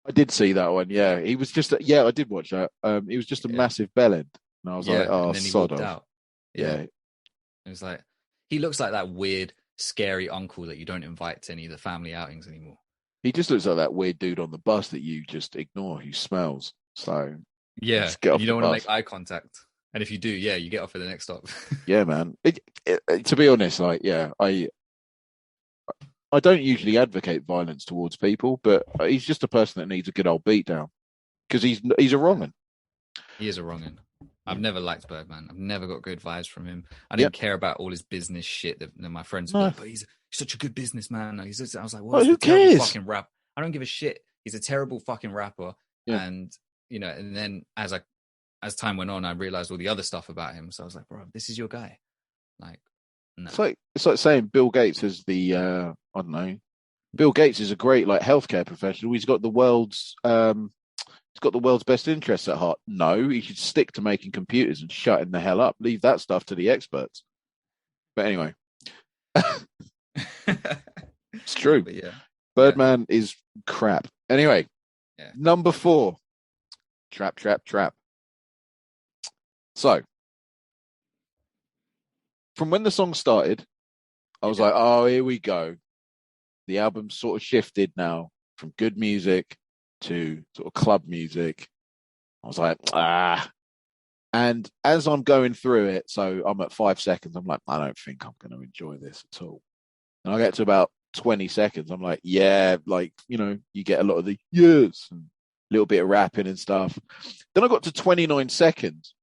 I did see that one. Yeah, he was just. I did watch that. He was just a massive bellend, and I was like, "Oh, and then he sod walked off." out. Yeah, it was like, he looks like that weird, scary uncle that you don't invite to any of the family outings anymore. he just looks like that weird dude on the bus that you just ignore, who smells. So yeah, just get off you don't the want to bus. make eye contact, and if you do, you get off at the next stop. Yeah, man. To be honest, I don't usually advocate violence towards people, but he's just a person that needs a good old beat down, because he's a wrongen. He is a wrongen. I've never liked Birdman. I've never got good vibes from him. I didn't care about all his business shit that my friends would be like, but he's such a good businessman. I was like, well, who cares? Fucking rap. I don't give a shit. He's a terrible fucking rapper. Yeah. And and then as time went on, I realized all the other stuff about him. So I was like, bro, this is your guy. Like, no. It's like saying Bill Gates is the I don't know. Bill Gates is a great healthcare professional. He's got the world's best interests at heart. No, he should stick to making computers and shutting the hell up. Leave that stuff to the experts. But anyway, it's true. But yeah, Birdman is crap. Anyway, number 4, Trap. So, from when the song started, I was like, oh, here we go. The album sort of shifted now from good music to sort of club music. I was like, And as I'm going through it, so I'm at 5 seconds, I'm like, I don't think I'm going to enjoy this at all. And I get to about 20 seconds, I'm like, you get a lot of the yes, and a little bit of rapping and stuff. Then I got to 29 seconds,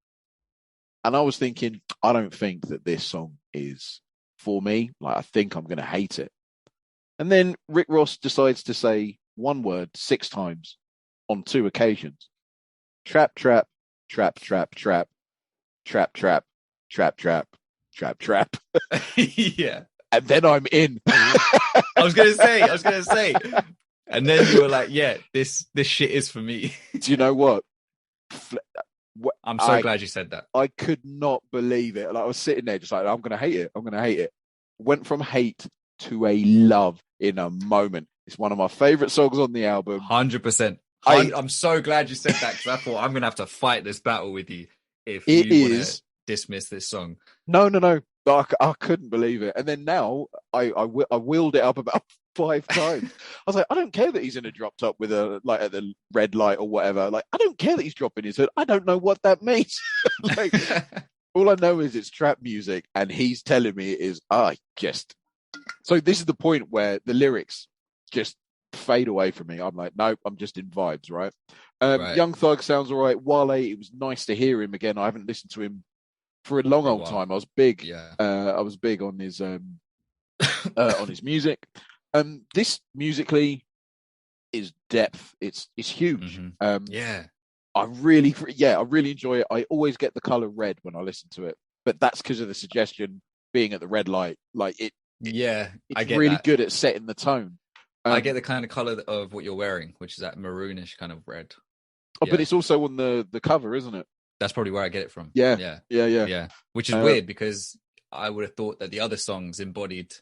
and I was thinking, I don't think that this song is for me. I think I'm going to hate it. And then Rick Ross decides to say one word 6 times on 2 occasions. Trap. Yeah. And then I'm in. I was gonna say. And then you were like, yeah, this shit is for me. Do you know what? I'm so glad you said that. I could not believe it. I was sitting there just like, I'm going to hate it. Went from hate to a love in a moment. It's one of my favorite songs on the album. 100%. I'm so glad you said that, because I thought I'm going to have to fight this battle with you if you want to dismiss this song. No. I couldn't believe it. And then now I wheeled it up about 5 times. I was like, I don't care that he's in a drop top with at the red light or whatever. I don't care that he's dropping his hood. I don't know what that means. All I know is it's trap music, and he's telling me it is. So this is the point where the lyrics just fade away from me. I'm like, nope, I'm just in vibes, right? Right. Young Thug sounds all right. Wale, it was nice to hear him again. I haven't listened to him for a long old time. I was big. Yeah. I was big on his on his music. This musically is depth. It's huge. Yeah. I really enjoy it. I always get the color red when I listen to it, but that's because of the suggestion being at the red light. It's really good at setting the tone. I get the kind of color of what you're wearing, which is that maroonish kind of red. But it's also on the cover, isn't it? That's probably where I get it from. Yeah. Which is weird, because I would have thought that the other songs embodied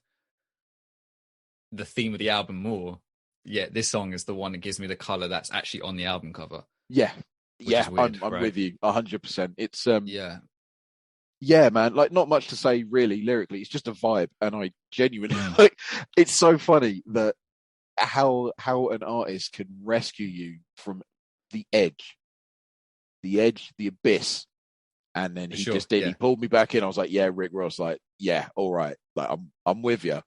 the theme of the album more. Yeah, this song is the one that gives me the color that's actually on the album cover. Yeah, Weird, I'm with you 100%. It's Yeah, man. Like, not much to say really lyrically. It's just a vibe, and I genuinely Mm. like. It's so funny that how an artist can rescue you from the the abyss, and then For he sure. just did. Yeah. He pulled me back in. I was like, yeah, Rick Ross. Like, yeah, all right. Like, I'm with you.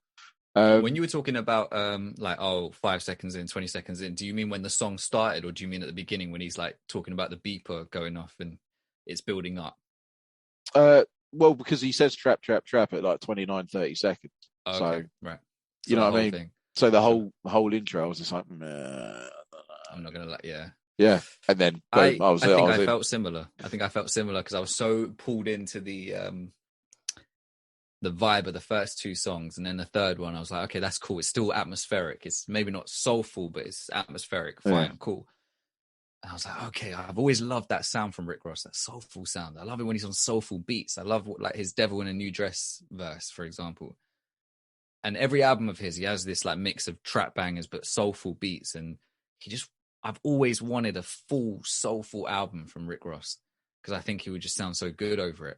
When you were talking about like, oh, 5 seconds in, 20 seconds in, do you mean when the song started, or do you mean at the beginning when he's like talking about the beeper going off and it's building up? Uh, well, because he says trap, trap, trap at like 29, 30 seconds. Oh, So, okay, right. you So know the what I whole mean? thing. So the Sure. whole intro, I was just like, I'm not gonna like, yeah. yeah. And then boom, I I think was I in. felt similar. I think I felt similar because I was so pulled into the vibe of the first two songs, and then the third one I was like, okay, that's cool. It's still atmospheric. It's maybe not soulful, but it's atmospheric. Yeah. Fine, cool. And I was like, okay, I've always loved that sound from Rick Ross, that soulful sound. I love it when he's on soulful beats. I love like his Devil in a New Dress verse, for example. And every album of his, he has this like mix of trap bangers but soulful beats. And I've always wanted a full soulful album from Rick Ross because I think he would just sound so good over it.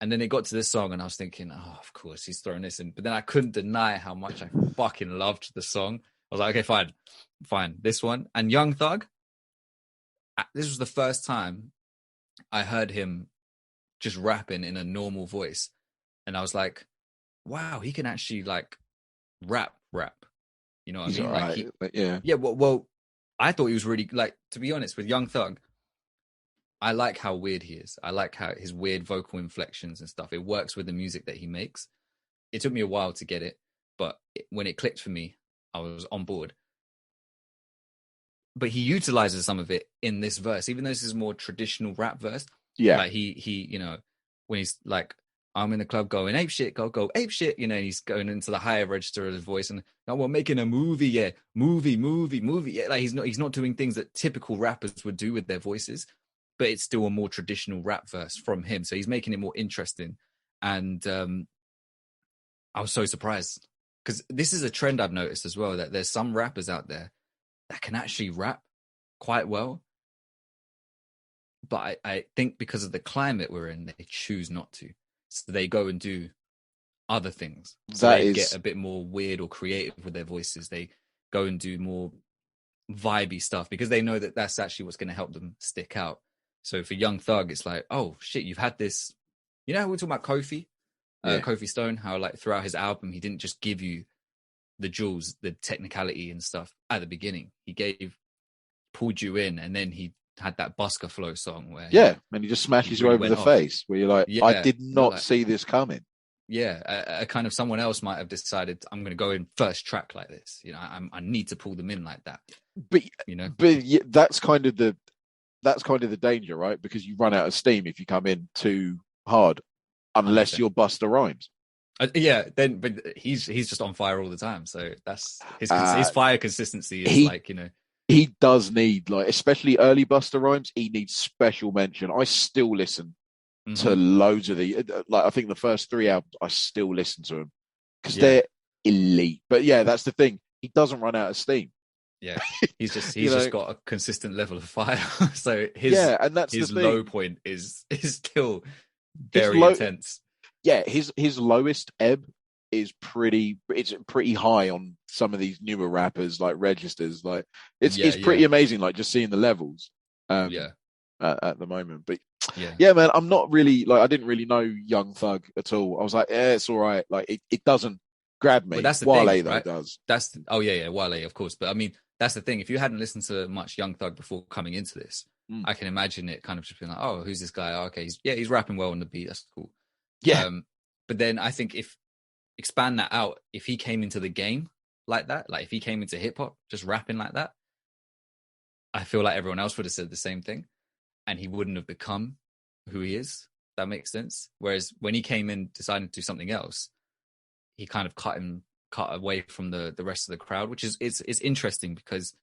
And then it got to this song, and I was thinking, oh, of course he's throwing this in. But then I couldn't deny how much I fucking loved the song. I was like, okay, fine, this one. And Young Thug, this was the first time I heard him just rapping in a normal voice, and I was like, wow, he can actually like rap. You know what I He's mean? all Like right. But yeah. yeah. Well, I thought he was really like. To be honest, with Young Thug, I like how weird he is. I like how his weird vocal inflections and stuff. It works with the music that he makes. It took me a while to get it, but when it clicked for me, I was on board. But he utilizes some of it in this verse, even though this is a more traditional rap verse. Yeah. Like he, you know, when he's like, I'm in the club going ape shit, go ape shit, you know, and he's going into the higher register of his voice, and oh, we're making a movie, yeah, movie, yeah. Like he's not doing things that typical rappers would do with their voices, but it's still a more traditional rap verse from him. So he's making it more interesting, and I was so surprised because this is a trend I've noticed as well, that there's some rappers out there that can actually rap quite well, but I think because of the climate we're in, they choose not to. So they go and do other things. So That they get is a bit more weird or creative with their voices. They go and do more vibey stuff because they know that that's actually what's going to help them stick out. So for Young Thug, it's like, oh shit, you've had this. You know how we're talking about Kofi, yeah. Kofi Stone, how like throughout his album, he didn't just give you the jewels, the technicality and stuff at the beginning. He pulled you in, and then he had that Busker Flow song where Yeah. And he just he smashes you really over went the off. face where you're like, I Yeah, did you're not like, see this coming. yeah, a kind of someone else might have decided I'm going to go in first track like this. You know, I need to pull them in like that. But You know, that's kind of the danger, right? Because you run out of steam if you come in too hard, unless 100%. you're Buster Rhymes. Yeah, then but he's just on fire all the time. So that's Uh, his fire consistency is he like, you know, he does need, like, especially early Buster Rhymes. He needs special mention. I still listen to loads of like, I think the first three albums I still listen to them because yeah, they're elite. But yeah, that's the thing. He doesn't run out of steam. yeah. He's You just know, got a consistent level of fire. So yeah, and that's the his low thing. point is still His very low, intense. yeah, his lowest ebb is it's pretty high on some of these newer rappers like registers. Like Yeah, it's pretty amazing. Like just seeing the levels yeah, at the moment. But yeah. yeah, man, I'm not really, like, I didn't really know Young Thug at all. I was like, yeah, it's all right. Like it doesn't grab Well, me. that's the thing, Wale though right? does. Oh yeah, Wale, of course. But I mean, that's the thing. If you hadn't listened to much Young Thug before coming into this, Mm. I can imagine it kind of just being like, oh, who's this guy? Oh, okay, he's rapping well on the beat. That's cool. Yeah, But then I think if expand that out, if he came into the game like that, like if he came into hip hop just rapping like that, I feel like everyone else would have said the same thing, and he wouldn't have become who he is. That makes sense. Whereas when he came in, deciding to do something else, he kind of cut away from the rest of the crowd, which is it's interesting because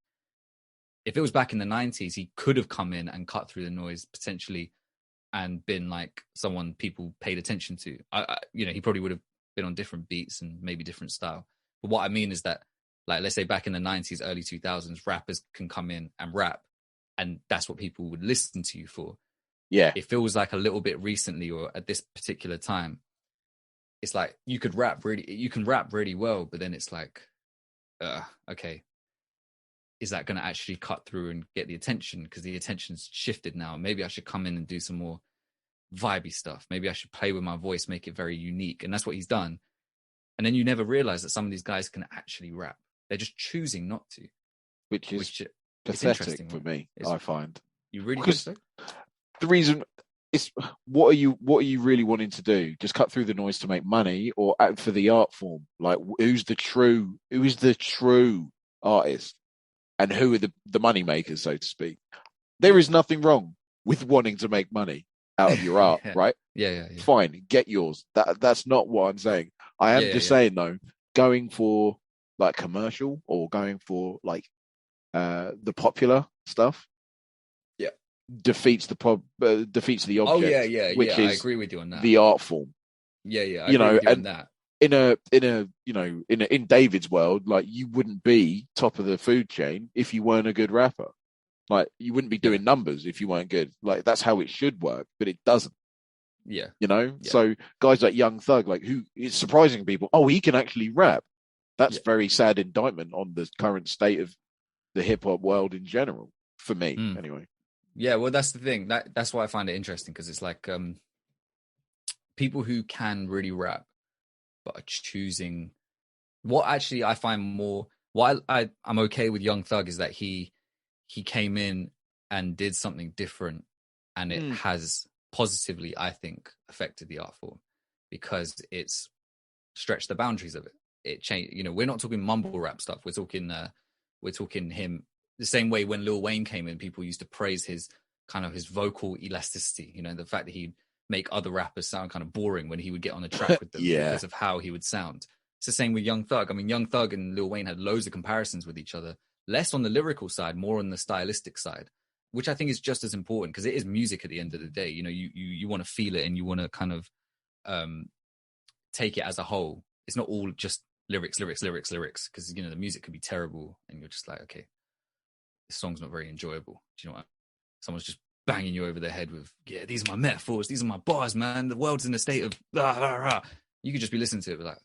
if it was back in the 90s, he could have come in and cut through the noise potentially and been like someone people paid attention to. You know, he probably would have been on different beats and maybe different style. But what I mean is that, like, let's say back in the 90s, early 2000s, rappers can come in and rap, and that's what people would listen to you for. Yeah. It feels like a little bit recently or at this particular time, it's like you can rap really well, but then it's like, okay, is that going to actually cut through and get the attention? Because the attention's shifted now. Maybe I should come in and do some more vibey stuff. Maybe I should play with my voice, make it very unique. And that's what he's done. And then you never realize that some of these guys can actually rap. They're just choosing not to. Which is it's pathetic for me, I find. You really think so? The reason is, what are you really wanting to do? Just cut through the noise to make money, or for the art form? Like, who's the true artist, and who are the money makers, so to speak? There is nothing wrong with wanting to make money out of your art, right? Yeah. Fine, get yours. That's not what I'm saying. I am just saying though, going for like commercial or going for like the popular stuff, defeats the object. Oh yeah. Which is, I agree with you on that. The art form. Yeah. I agree with you on that. In David's world, like, you wouldn't be top of the food chain if you weren't a good rapper. Like, you wouldn't be doing numbers if you weren't good. Like, that's how it should work, but it doesn't. Yeah. So guys like Young Thug, like, who is surprising people, he can actually rap. That's very sad indictment on the current state of the hip hop world in general, for me, anyway. Yeah, well, that's the thing. That's why I find it interesting, because it's like people who can really rap but are choosing. What actually I find more, what I'm okay with Young Thug is that he came in and did something different, and it has positively, I think, affected the art form, because it's stretched the boundaries of it. It changed. We're not talking mumble rap stuff. We're talking him the same way when Lil Wayne came in, people used to praise his vocal elasticity. The fact that he'd make other rappers sound kind of boring when he would get on the track with them because of how he would sound. It's the same with Young Thug. I mean, Young Thug and Lil Wayne had loads of comparisons with each other, less on the lyrical side, more on the stylistic side, which I think is just as important, because it is music at the end of the day. You want to feel it, and you want to kind of take it as a whole. It's not all just lyrics, because the music could be terrible and you're just like, okay, this song's not very enjoyable. Do you know what? Someone's just banging you over the head with, these are my metaphors, these are my bars, man. The world's in a state of You could just be listening to it, but like,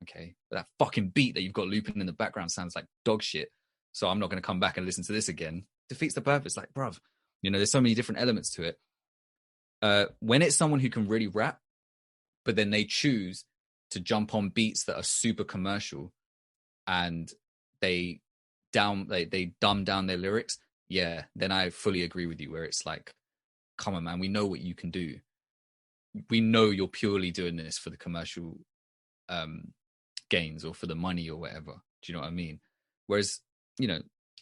okay, but that fucking beat that you've got looping in the background sounds like dog shit, so I'm not going to come back and listen to this again. Defeats the purpose. Like, bruv, there's so many different elements to it. When it's someone who can really rap, but then they choose to jump on beats that are super commercial, and they dumb down their lyrics, then I fully agree with you, where it's like, come on, man, we know what you can do. We know you're purely doing this for the commercial gains or for the money or whatever. Do you know what I mean? Whereas,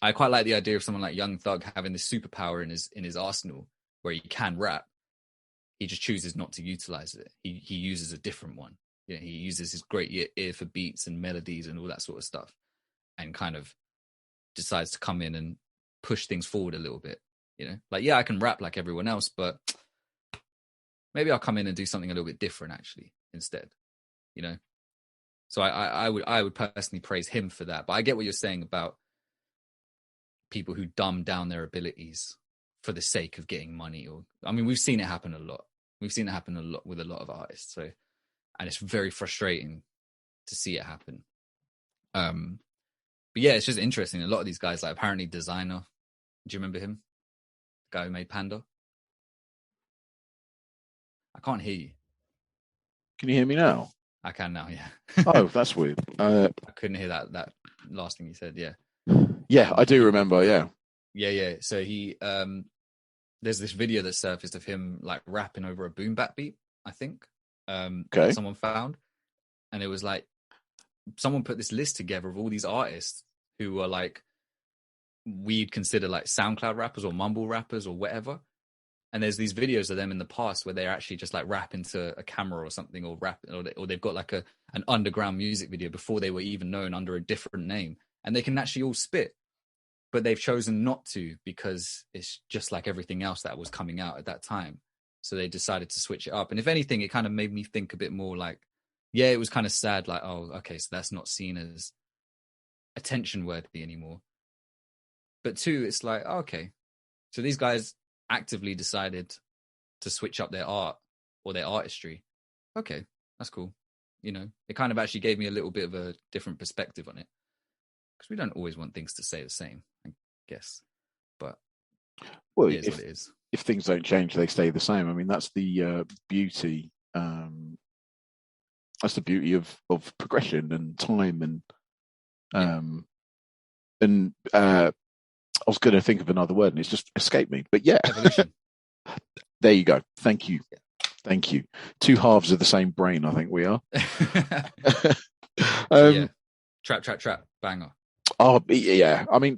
I quite like the idea of someone like Young Thug having this superpower in his arsenal where he can rap. He just chooses not to utilize it. He uses a different one. He uses his great ear for beats and melodies and all that sort of stuff, and kind of decides to come in and push things forward a little bit. Like, I can rap like everyone else, but maybe I'll come in and do something a little bit different actually instead. So I would personally praise him for that. But I get what you're saying about people who dumb down their abilities for the sake of getting money. We've seen it happen a lot. We've seen it happen a lot with a lot of artists. So, and it's very frustrating to see it happen. But it's just interesting. A lot of these guys, like apparently Designer. Do you remember him? The guy who made Panda? I can't hear you. Can you hear me now? I can now, yeah. Oh, that's weird. I couldn't hear that last thing you said, yeah. Yeah, I do remember, yeah. Yeah. So he there's this video that surfaced of him like rapping over a boom bap beat, I think. That someone found. And it was like someone put this list together of all these artists who are like we'd consider like SoundCloud rappers or mumble rappers or whatever. And there's these videos of them in the past where they're actually just like rap into a camera or something, or rap, or they've got like an underground music video before they were even known under a different name, and they can actually all spit, but they've chosen not to because it's just like everything else that was coming out at that time. So they decided to switch it up. And if anything, it kind of made me think a bit more like, it was kind of sad. Like, oh, okay, so that's not seen as attention worthy anymore. But two, it's like, okay, so these guys actively decided to switch up their art or their artistry. Okay, that's cool. You know, it kind of actually gave me a little bit of a different perspective on it, because we don't always want things to stay the same, I guess. But well, it is what it is. If things don't change, they stay the same. I mean, that's the beauty. That's the beauty of progression and time and I was going to think of another word and it's just escaped me. But yeah, evolution. There you go. Thank you. Thank you. Two halves of the same brain, I think we are. Yeah. Trap, banger. Oh, yeah. I mean,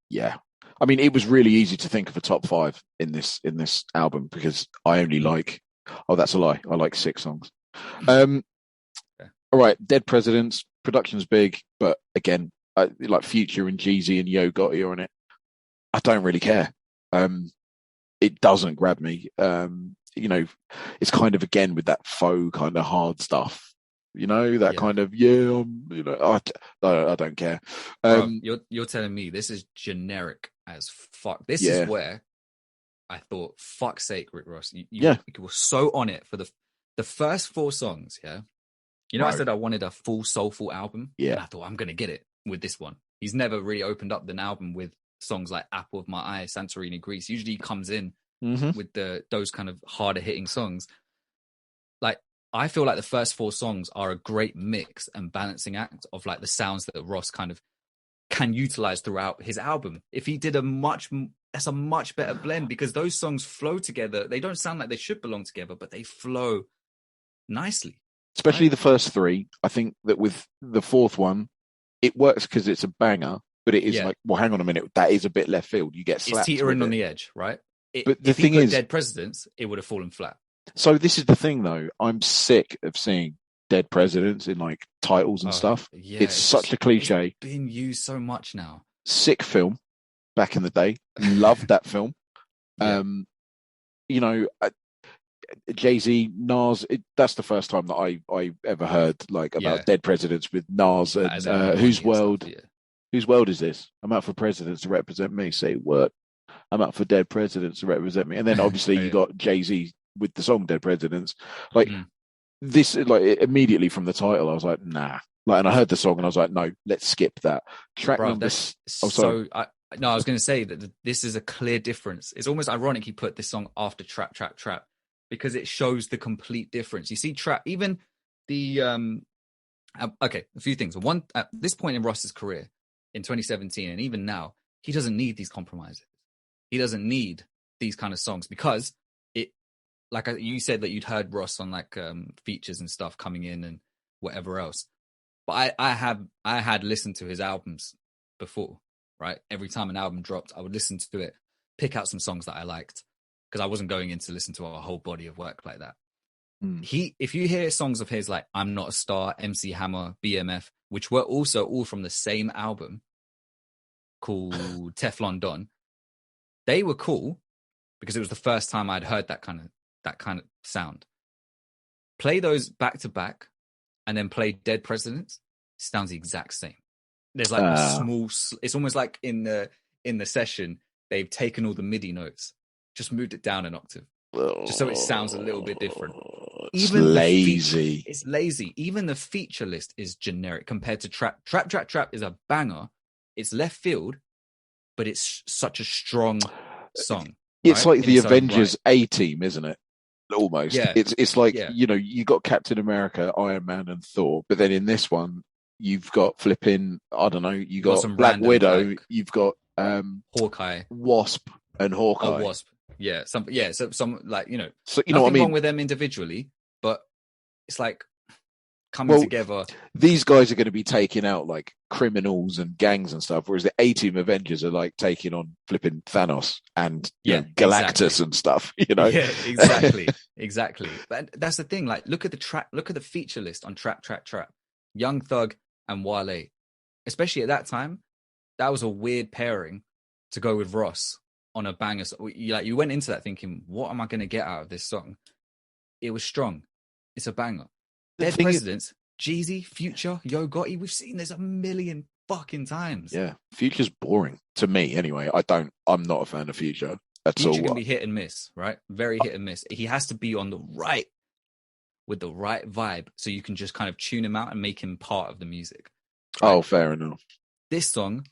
yeah. I mean, it was really easy to think of a top 5 in this album because I only like. Oh, that's a lie. I like 6 songs. All right, Dead Presidents. Production's big, but again, like Future and Jeezy and Yo Gotti are on it. I don't really care. It doesn't grab me. You know, it's kind of again with that faux kind of hard stuff. You know, that kind of you know, I don't care. Bro, you're telling me this is generic as fuck. This is where I thought, fuck's sake, Rick Ross, you were so on it for the first 4 songs. Yeah, you know, right. I said I wanted a full soulful album. Yeah, and I thought I'm gonna get it with this one. He's never really opened up an album with songs like Apple of My Eye, Santorini, Greece. Usually he comes in with those kind of harder hitting songs. Like, I feel like the first 4 songs are a great mix and balancing act of like the sounds that Ross kind of can utilize throughout his album. If he did that's a much better blend, because those songs flow together. They don't sound like they should belong together, but they flow nicely. Especially the first 3. I think that with the 4th one, it works because it's a banger, but it is like, well, hang on a minute, that is a bit left field. You get slapped. It's teetering on the edge, right? But the thing is, Dead Presidents, it would have fallen flat. So this is the thing, though. I'm sick of seeing Dead Presidents in like titles and stuff. Yeah, it's such a cliche. It's being used so much now. Sick film back in the day. Loved that film. You know, Jay-Z, Nas. That's the first time that I ever heard like about Dead Presidents with Nas and Whose World. Whose world is this? I'm out for presidents to represent me. Say what? I'm out for dead presidents to represent me. And then obviously you got Jay-Z with the song Dead Presidents. Like this, like immediately from the title, I was like, nah. Like, and I heard the song and I was like, no, let's skip that. Track number. I was going to say that this is a clear difference. It's almost ironic he put this song after Trap, because it shows the complete difference. You see, Trap, even the a few things. One, at this point in Ross's career in 2017, and even now, he doesn't need these compromises. He doesn't need these kind of songs, because it, like you said, that you'd heard Ross on like features and stuff coming in and whatever else. But I had listened to his albums before, right? Every time an album dropped, I would listen to it, pick out some songs that I liked, because I wasn't going in to listen to a whole body of work like that. If you hear songs of his like I'm Not a Star, MC Hammer, BMF, which were also all from the same album called Teflon Don, they were cool because it was the first time I'd heard that kind of sound. Play those back to back and then play Dead Presidents, it sounds the exact same. There's like a small, it's almost like in the session they've taken all the MIDI notes, just moved it down an octave, just so it sounds a little bit different. Even it's lazy. It's lazy. Even the feature list is generic compared to Trap. Trap is a banger. It's left field, but it's such a strong song. It's right? Like the Avengers A-team, isn't it? Almost. Yeah. It's like, you know, you got Captain America, Iron Man, and Thor, but then in this one, you've got flipping, I don't know, you got Black Widow, you've got Hawkeye, Wasp, and Hawkeye. Oh, Wasp. Yeah, some like, you know, so, you know what I mean? Wrong with them individually, but it's like coming together. These guys are going to be taking out like criminals and gangs and stuff, whereas the A-team Avengers are like taking on flipping Thanos and you know, Galactus and stuff. You know, yeah, exactly. But that's the thing. Like, look at the feature list on Trap. Young Thug and Wale, especially at that time, that was a weird pairing to go with Ross on a banger. You went into that thinking, what am I going to get out of this song? It was strong. It's a banger. Dead Presidents, Jeezy, Future, Yo Gotti, we've seen this a million fucking times. Yeah, Future's boring to me anyway. I'm not a fan of Future. at all. Future can be hit and miss, right? Very hit and miss. He has to be on the right with the right vibe, so you can just kind of tune him out and make him part of the music. Right? Oh, fair enough. This song,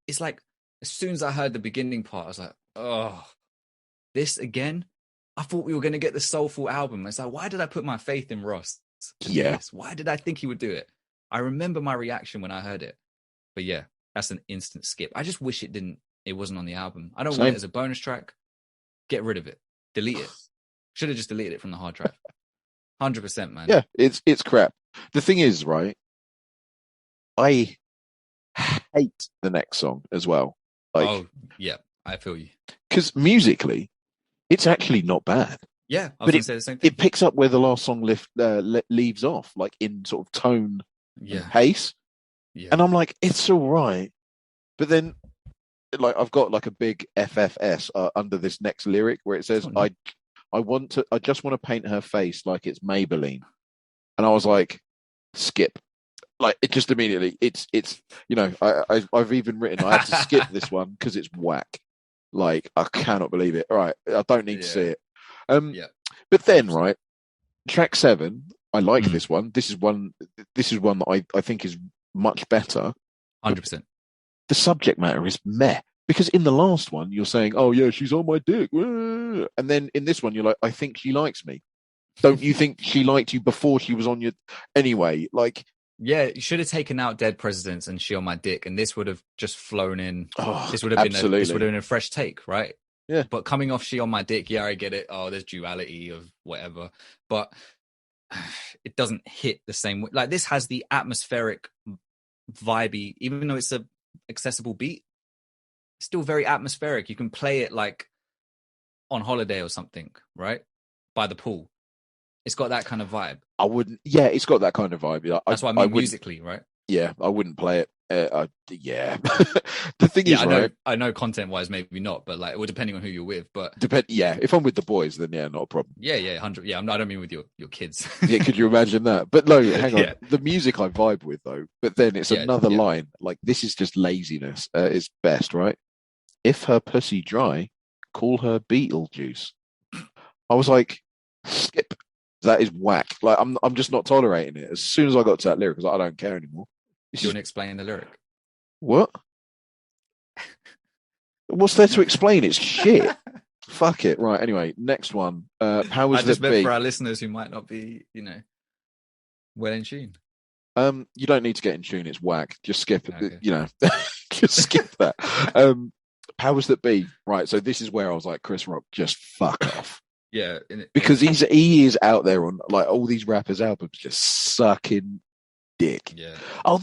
it's like as soon as I heard the beginning part, I was like, oh, this again. I thought we were going to get the soulful album. It's like, why did I put my faith in Ross to do this? Why did I think he would do it? I remember my reaction when I heard it. But yeah, that's an instant skip. I just wish it wasn't on the album. I don't want it as a bonus track. Get rid of it. Delete it. Should have just deleted it from the hard drive. 100%, man. Yeah, it's crap. The thing is, right, I hate the next song as well. Like, oh, yeah, I feel you. Because musically, it's actually not bad. Yeah, I was going to say the same thing. It picks up where the last song leaves off, like in sort of tone and pace. Yeah. And I'm like, it's all right. But then, like, I've got like a big FFS under this next lyric where it says, I just want to paint her face like it's Maybelline. And I was like, skip. Like, it just immediately, it's you know, I've even written, I had to skip this one because it's whack. Like, I cannot believe it. All right, I don't need to see it. But then, right, track 7, I like this one. This is one that I think is much better. 100%. The subject matter is meh. Because in the last one, you're saying, oh, yeah, she's on my dick. And then in this one, you're like, I think she likes me. Don't you think she liked you before she was on your... Anyway, like... Yeah, you should have taken out dead presidents and she on my dick, and this would have just flown in. Oh, this would have been a fresh take, right? Yeah. But coming off she on my dick, yeah, I get it. Oh, there's duality of whatever, but it doesn't hit the same way. Like, this has the atmospheric, vibey, even though it's a accessible beat, it's still very atmospheric. You can play it like on holiday or something, right? By the pool. It's got that kind of vibe. I wouldn't. Yeah, it's got that kind of vibe. That's what I mean musically, right? Yeah, I wouldn't play it. Yeah. The thing is, right? I know content-wise, maybe not, but like, well, depending on who you're with. But yeah, if I'm with the boys, then yeah, not a problem. Yeah, 100. Yeah, I don't mean with your kids. Yeah, could you imagine that? But no, hang on. Yeah. The music I vibe with though. But then it's another line. Like, this is just laziness. It's best, right? If her pussy dry, call her Beetlejuice. I was like, skip. That is whack. Like, I'm just not tolerating it. As soon as I got to that lyric, I was like, I don't care anymore. Do you want to explain the lyric? What? What's there to explain? It's shit. Fuck it. Right. Anyway, next one. Powers that be. For our listeners who might not be, well in tune. You don't need to get in tune. It's whack. Just skip it. Okay. Just skip that. Powers that be. Right. So this is where I was like, Chris Rock, just fuck off. Yeah, because he is out there on like all these rappers' albums, just sucking dick. Yeah. Oh,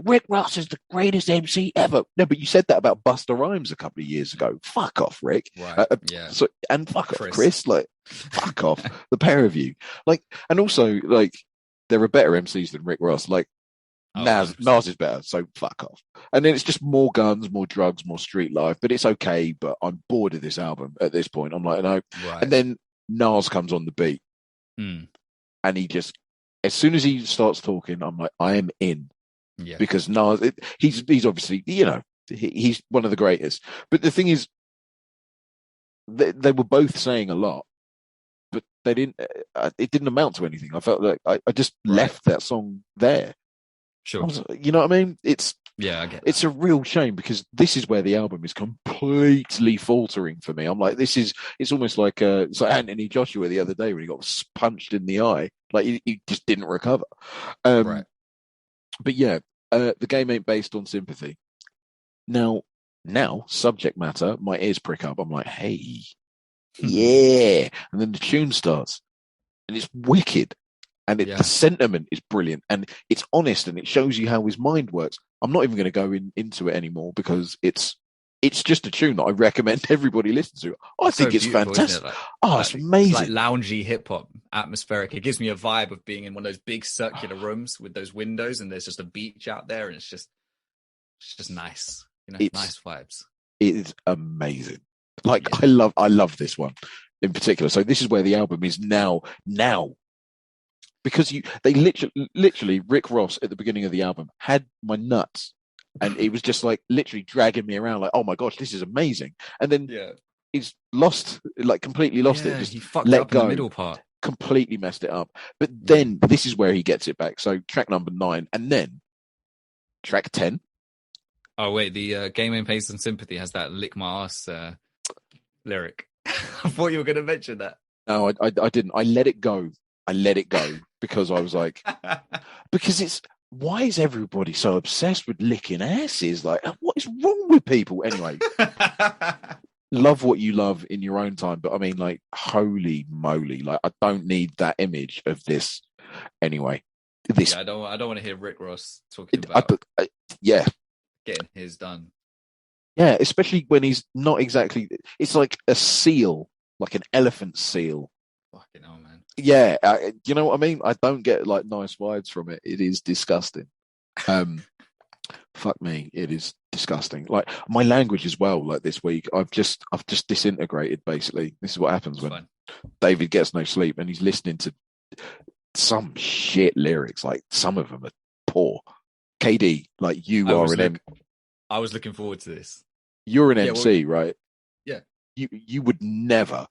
Rick Ross is the greatest MC ever. No, but you said that about Busta Rhymes a couple of years ago. Fuck off, Rick. Right. Yeah. So, and fuck off, Chris. Like, fuck off, the pair of you. Like, and also, like, there are better MCs than Rick Ross. Like, Nas is better, so fuck off. And then it's just more guns, more drugs, more street life. But it's okay. But I'm bored of this album at this point. I'm like, no. Right. And then Nas comes on the beat, and he just, as soon as he starts talking, I'm like, I am in. Yeah. Because Nas, he's obviously, he's one of the greatest. But the thing is, they were both saying a lot, but they didn't. It didn't amount to anything. I felt like I just left that song there. Sure. You know what I mean? It's I get that. It's a real shame because this is where the album is completely faltering for me. I'm like, it's almost like it's like Anthony Joshua the other day when he got punched in the eye. Like, he just didn't recover. Right. But yeah, the game ain't based on sympathy. Now, subject matter, my ears prick up. I'm like, hey, yeah. And then the tune starts and it's wicked. And the sentiment is brilliant, and it's honest, and it shows you how his mind works. I'm not even going to go into it anymore because it's just a tune that I recommend everybody listen to. I think it's fantastic. It's amazing. It's like loungy hip hop, atmospheric. It gives me a vibe of being in one of those big circular rooms with those windows, and there's just a beach out there, and it's just nice. Nice vibes. It is amazing. Like, I love this one in particular. So this is where the album is now. Because they literally, Rick Ross at the beginning of the album had my nuts, and it was just like literally dragging me around, like, oh my gosh, this is amazing. And then he's lost, like completely lost it. Yeah, Just he fucked let up in the go. middle part. Completely messed it up. But then this is where he gets it back. So track number 9, and then track 10. Oh wait, the Game and Pace and Sympathy has that "lick my ass" lyric. I thought you were going to mention that. No, I didn't. I let it go. I let it go because I was like, because it's, why is everybody so obsessed with licking asses? Like, what is wrong with people? Anyway, love what you love in your own time. But I mean, like, holy moly. Like, I don't need that image of this. Anyway, this. Yeah, I don't want to hear Rick Ross talking about yeah, getting his done. Yeah, especially when he's not exactly. It's like a seal, like an elephant seal. Fucking hell, man. Yeah, you know what I mean? I don't get like nice vibes from it. It is disgusting. Fuck me, it is disgusting. Like my language as well. Like this week, I've just disintegrated. Basically, this is what happens when David gets no sleep and he's listening to some shit lyrics. Like some of them are poor. KaeDee, like I was looking forward to this. You're an MC, right? Yeah. You would never.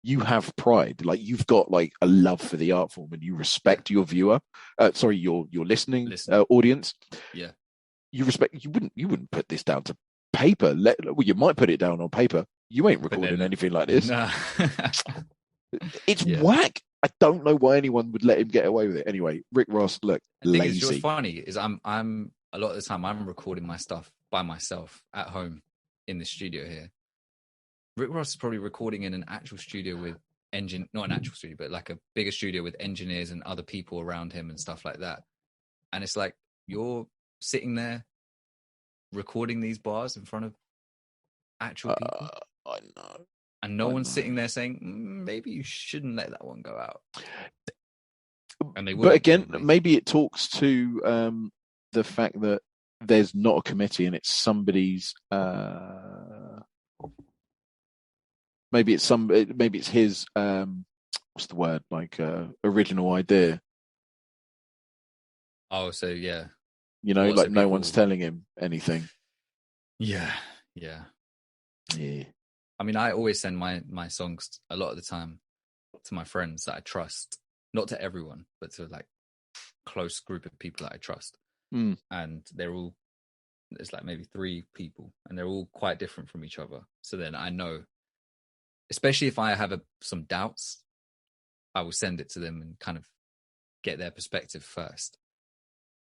You have pride, like you've got like a love for the art form, and you respect your viewer. Your listening audience. Yeah. You respect. You wouldn't put this down to paper. Well, you might put it down on paper. You ain't recording anything like this. Nah. It's whack. I don't know why anyone would let him get away with it. Anyway, Rick Ross, look, lazy. What's funny is I'm a lot of the time I'm recording my stuff by myself at home in the studio here. Rick Ross is probably recording in an actual studio with not an actual studio, but like a bigger studio with engineers and other people around him and stuff like that. And it's like you're sitting there recording these bars in front of actual people. I know. And no one's sitting there saying, maybe you shouldn't let that one go out. And they but again, maybe it talks to the fact that there's not a committee and it's somebody's. Maybe it's his. What's the word? Like original idea. Oh, so yeah. You know, like no one's telling him anything. Yeah. I mean, I always send my songs a lot of the time to my friends that I trust, not to everyone, but to like close group of people that I trust. And it's like maybe 3 people, and they're all quite different from each other. So then I know, especially if I have some doubts, I will send it to them and kind of get their perspective first.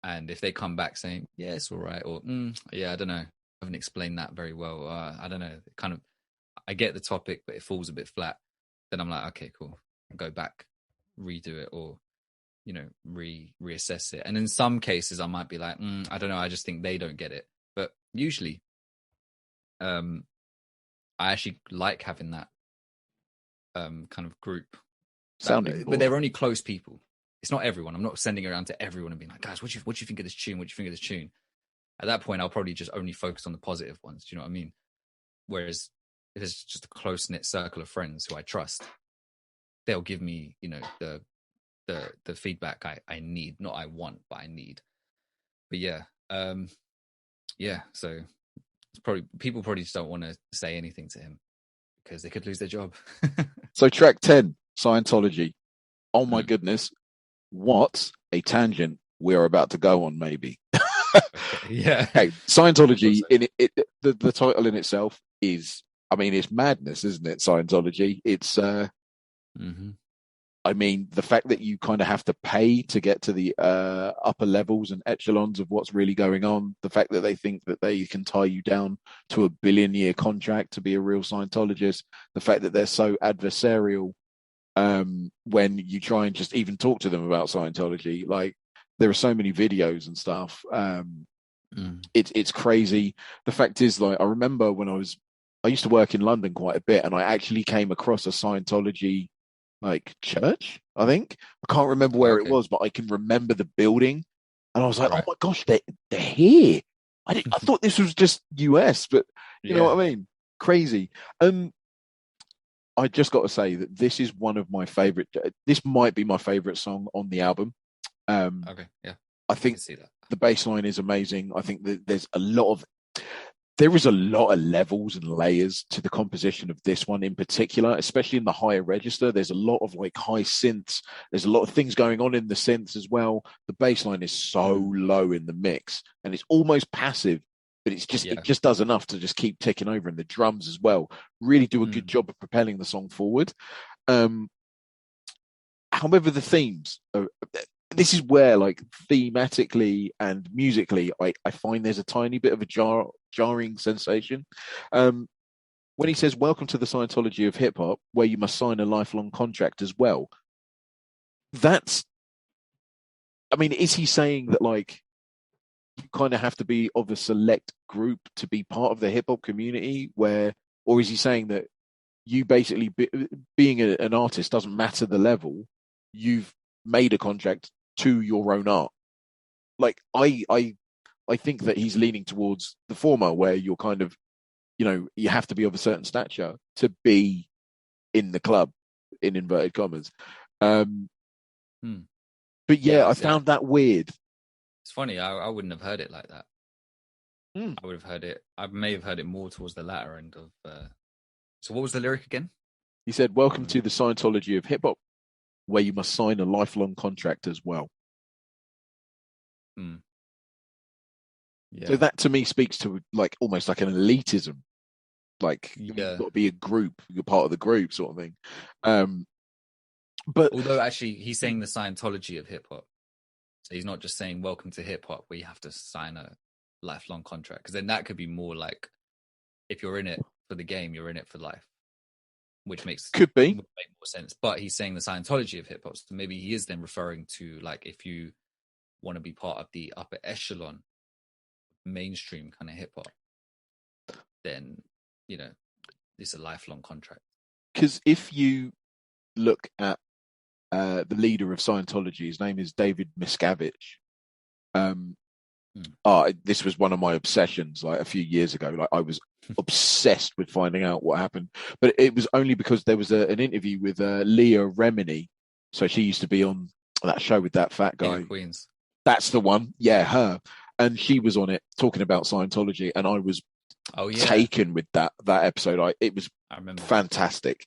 And if they come back saying, yeah, it's all right, or yeah, I don't know, I haven't explained that very well, I don't know, kind of, I get the topic, but it falls a bit flat, then I'm like, okay, cool, go back, redo it, or, you know, reassess it. And in some cases, I might be like, I don't know, I just think they don't get it. But usually, I actually like having that kind of group. But they're only close people. It's not everyone. I'm not sending it around to everyone and being like, guys, what do you think of this tune? What do you think of this tune? At that point, I'll probably just only focus on the positive ones. Do you know what I mean? Whereas if it's just a close-knit circle of friends who I trust, they'll give me, you know, the feedback I need, not I want, but I need. But yeah, so it's people probably just don't want to say anything to him because they could lose their job. So track 10, Scientology. Oh my goodness, what a tangent we're about to go on, maybe. Okay, yeah. Hey, Scientology, the title in itself is, I mean, it's madness, isn't it? Scientology. It's, I mean, the fact that you kind of have to pay to get to the upper levels and echelons of what's really going on, the fact that they think that they can tie you down to a billion-year contract to be a real Scientologist, the fact that they're so adversarial when you try and just even talk to them about Scientology. Like, there are so many videos and stuff. It's crazy. The fact is, like, I remember when I used to work in London quite a bit, and I actually came across a Scientology like church, I think. I can't remember where it was, but I can remember the building, and I was like, oh my gosh, they're here. I thought this was just US, but you know what I mean? Crazy. I just got to say that this is one of my favorite. This might be my favorite song on the album. Okay, yeah. I think the bass line is amazing. I think that there's a lot of there is a lot of levels and layers to the composition of this one in particular, especially in the higher register. There's a lot of like high synths. There's a lot of things going on in the synths as well. The bass line is so low in the mix, and it's almost passive, but it just does enough to just keep ticking over. And the drums as well really do a good job of propelling the song forward. However, the themes this is where, like, thematically and musically, I find there's a tiny bit of a jarring sensation. When he says, "Welcome to the Scientology of hip hop, where you must sign a lifelong contract as well." Is he saying that, like, you kind of have to be of a select group to be part of the hip hop community, or is he saying that you basically being an artist doesn't matter the level, you've made a contract to your own art? Like, I think that he's leaning towards the former, where you're kind of, you have to be of a certain stature to be in the club, in inverted commas. But I found that weird. It's funny. I wouldn't have heard it like that. I would have heard it. I may have heard it more towards the latter end of. So what was the lyric again? He said, "Welcome to the Scientology of hip hop, where you must sign a lifelong contract as well." Yeah. So that to me speaks to, like, almost like an elitism. Like, you've got to be a group, you're part of the group, sort of thing. But although actually he's saying the Scientology of hip hop, so he's not just saying welcome to hip hop where you have to sign a lifelong contract, because then that could be more like, if you're in it for the game, you're in it for life, which would make more sense. But he's saying the Scientology of hip hop, so maybe he is then referring to, like, if you want to be part of the upper echelon mainstream kind of hip hop, then it's a lifelong contract. Because if you look at the leader of Scientology, his name is David Miscavige. This was one of my obsessions, like, a few years ago. Like, I was obsessed with finding out what happened, but it was only because there was an interview with Leah Remini. So she used to be on that show with that fat guy. Yeah, Queens. That's the one. Yeah, her. And she was on it talking about Scientology, and I was taken with that episode. It was fantastic.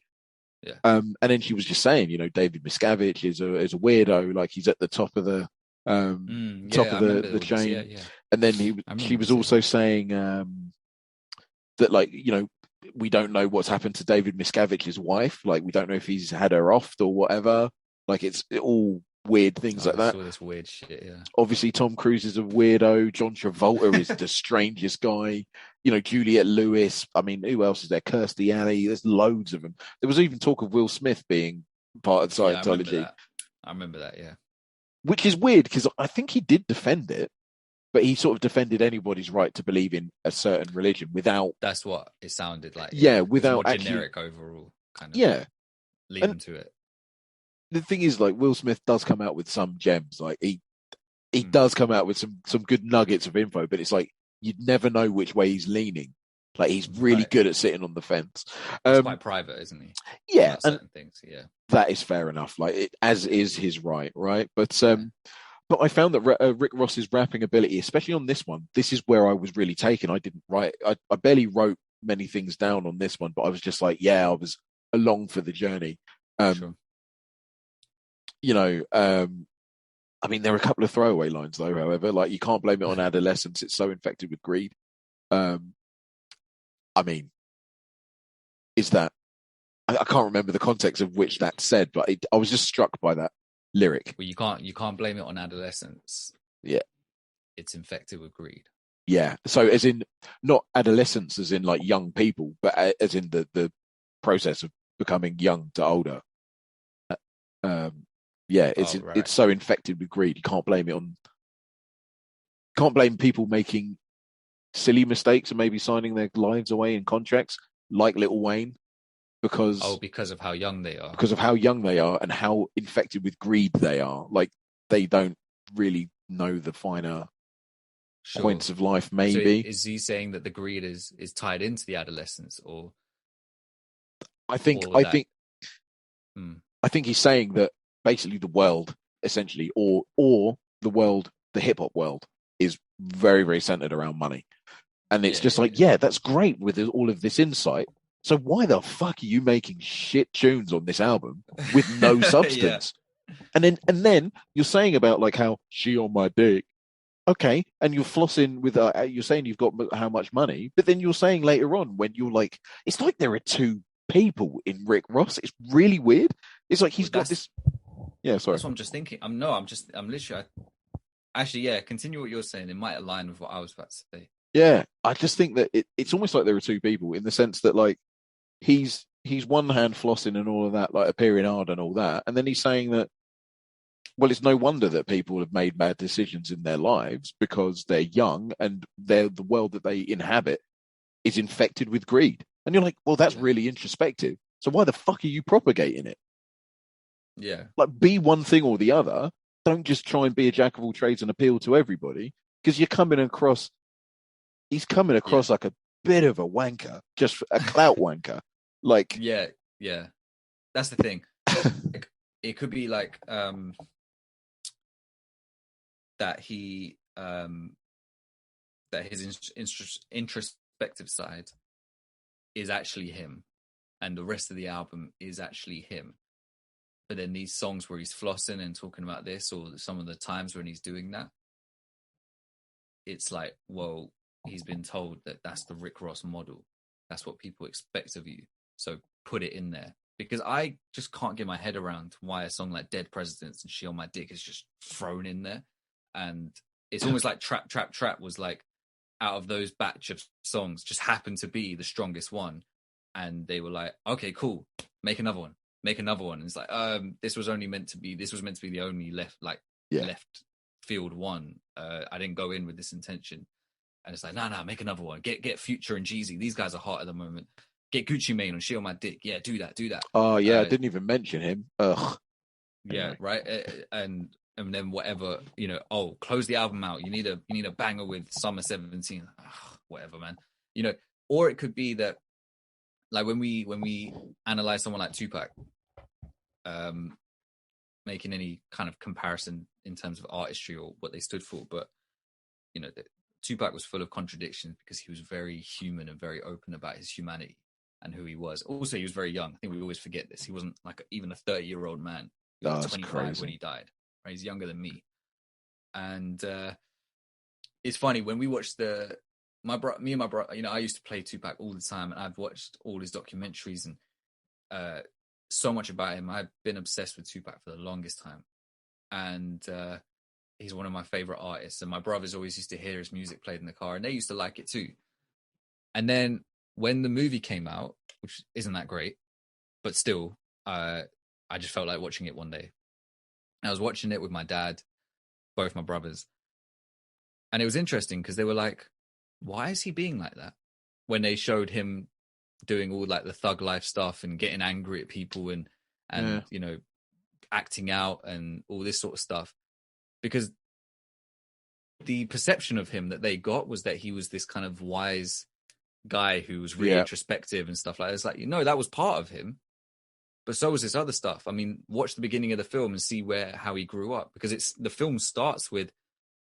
Yeah. And then she was just saying, David Miscavige is a weirdo. Like, he's at the top of the the chain. Yeah. And then she was also saying that, like, we don't know what's happened to David Miscavige's wife. Like, we don't know if he's had her offed or whatever. Like, it's all weird things like that. All this weird shit, yeah. Obviously, Tom Cruise is a weirdo. John Travolta is the strangest guy. Juliette Lewis. I mean, who else is there? Kirstie Alley. There's loads of them. There was even talk of Will Smith being part of Scientology. I remember that, yeah. Which is weird, because I think he did defend it, but he sort of defended anybody's right to believe in a certain religion without. That's what it sounded like. Yeah, without more generic overall kind of. Yeah, leading to it. The thing is, like, Will Smith does come out with some gems. Like, he does come out with some good nuggets of info, but it's like you'd never know which way he's leaning. Like, he's really good at sitting on the fence. He's quite private, isn't he? Yeah, and certain things. Yeah, that is fair enough. Like, as is his right? But I found that Rick Ross's rapping ability, especially on this one, this is where I was really taken. I didn't write. I barely wrote many things down on this one, but I was just like, I was along for the journey. Sure. I mean, there are a couple of throwaway lines, though. However, like, you can't blame it on adolescence. It's so infected with greed. I mean, is that? I can't remember the context of which that's said, but I was just struck by that lyric. Well, you can't blame it on adolescence. Yeah, it's infected with greed. Yeah, so as in not adolescence, as in like young people, but as in the process of becoming young to older. It's so infected with greed. You can't blame it on. Can't blame people making silly mistakes and maybe signing their lives away in contracts like Lil Wayne because of how young they are. Because of how young they are and how infected with greed they are. Like, they don't really know the finer points of life, maybe. So is he saying that the greed is tied into the adolescence, or I think he's saying that basically the world, essentially, or the world, the hip hop world, is very, very centered around money. And it's just like, yeah, that's great with all of this insight. So why the fuck are you making shit tunes on this album with no substance? And then you're saying about like how she on my dick. Okay, and you're flossing with you're saying you've got how much money, but then you're saying later on when you're like, it's like there are two people in Rick Ross. It's really weird. It's like he's got this. Yeah, sorry. That's what I'm just thinking. I'm literally. Actually, yeah. Continue what you're saying. It might align with what I was about to say. Yeah, I just think that it's almost like there are two people in the sense that like he's one hand flossing and all of that, like appearing hard and all that, and then he's saying that. Well, it's no wonder that people have made bad decisions in their lives because they're young and the world that they inhabit is infected with greed. And you're like, well, that's really introspective. So why the fuck are you propagating it? Yeah. Like, be one thing or the other. Don't just try and be a jack of all trades and appeal to everybody because he's coming across like a bit of a wanker, just a clout wanker. Like, yeah. That's the thing. It could be like, that he that his introspective side is actually him and the rest of the album is actually him, but then these songs where he's flossing and talking about this, or some of the times when he's doing that, it's like, well, he's been told that that's the Rick Ross model, that's what people expect of you, so put it in there. Because I just can't get my head around why a song like Dead Presidents and She on My Dick is just thrown in there. And it's almost like Trap was like, out of those batch of songs, just happened to be the strongest one. And they were like, okay, cool, make another one. And it's like, this was meant to be the only left field one. I didn't go in with this intention. And it's like, nah, make another one. Get Future and Jeezy. These guys are hot at the moment. Get Gucci Mane on She on My Dick. Yeah, do that. Oh yeah, I didn't even mention him. Ugh. Yeah, anyway. Right. And then whatever, close the album out. You need a banger with Summer 17. Ugh, whatever, man. Or it could be that, like when we analyze someone like Tupac, making any kind of comparison in terms of artistry or what they stood for, but Tupac was full of contradictions because he was very human and very open about his humanity and who he was. Also, he was very young. I think we always forget this. He wasn't like even a 30-year-old man. He was 25 crazy. When he died. Right? He's younger than me. And it's funny when we watched me and my brother, I used to play Tupac all the time, and I've watched all his documentaries and so much about him. I've been obsessed with Tupac for the longest time. And he's one of my favorite artists. And my brothers always used to hear his music played in the car, and they used to like it too. And then when the movie came out, which isn't that great, but still, I just felt like watching it one day. I was watching it with my dad, both my brothers. And it was interesting because they were like, why is he being like that? When they showed him doing all like the thug life stuff and getting angry at people and acting out and all this sort of stuff. Because the perception of him that they got was that he was this kind of wise guy who was really introspective and stuff like that. It's like, that was part of him. But so was this other stuff. I mean, watch the beginning of the film and see how he grew up, because the film starts with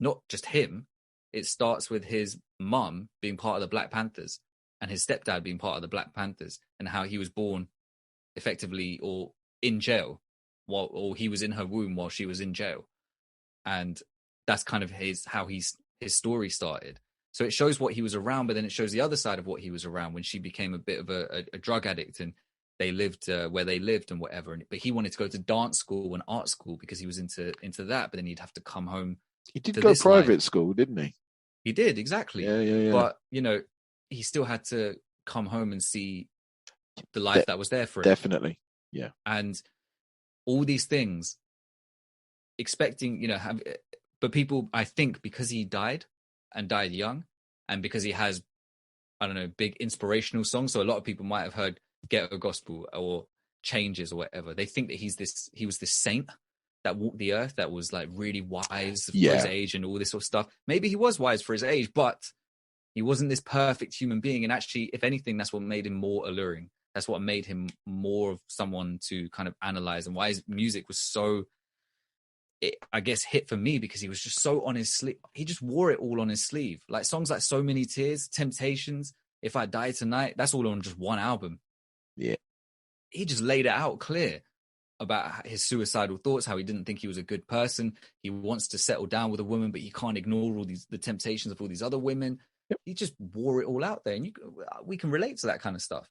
not just him. It starts with his mum being part of the Black Panthers and his stepdad being part of the Black Panthers, and how he was born effectively or in jail or he was in her womb while she was in jail. And that's kind of how his story started. So it shows what he was around, but then it shows the other side of what he was around when she became a bit of a drug addict and they lived where they lived and whatever. But he wanted to go to dance school and art school because he was into that. But then he'd have to come home. He did go private school, didn't he? He did, exactly. Yeah. But, he still had to come home and see the life that was there for him. Definitely, yeah. And all these things, expecting, but people, I think because he died young, and because he has, I don't know, big inspirational songs. So a lot of people might have heard Ghetto Gospel or Changes or whatever. They think that he was this saint that walked the earth, that was like really wise for his age and all this sort of stuff. Maybe he was wise for his age, but he wasn't this perfect human being. And actually, if anything, that's what made him more alluring. That's what made him more of someone to kind of analyze, and why his music was so it, I guess, hit for me because he was just so on his sleeve. He just wore it all on his sleeve. Like songs like So Many Tears, Temptations, If I Die Tonight, that's all on just one album. Yeah. He just laid it out clear about his suicidal thoughts, how he didn't think he was a good person. He wants to settle down with a woman, but he can't ignore all the temptations of all these other women. Yep. He just wore it all out there. And we can relate to that kind of stuff.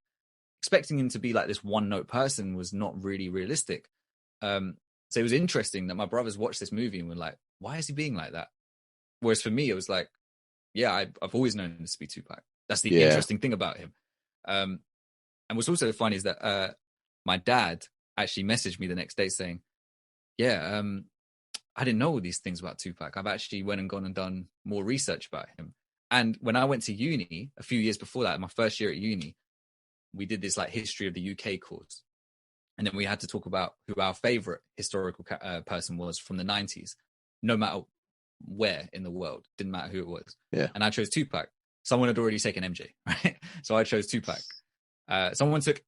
Expecting him to be like this one-note person was not really realistic. So it was interesting that my brothers watched this movie and were like, why is he being like that? Whereas for me, it was like, yeah, I've always known him to be Tupac. That's the interesting thing about him. And what's also funny is that my dad actually messaged me the next day saying, yeah, I didn't know all these things about Tupac. I've actually went and gone and done more research about him. And when I went to uni, a few years before that, my first year at uni, we did this like history of the UK course. And then we had to talk about who our favorite historical person was from the 90s, no matter where in the world, didn't matter who it was. Yeah. And I chose Tupac. Someone had already taken MJ, right? So I chose Tupac. Someone took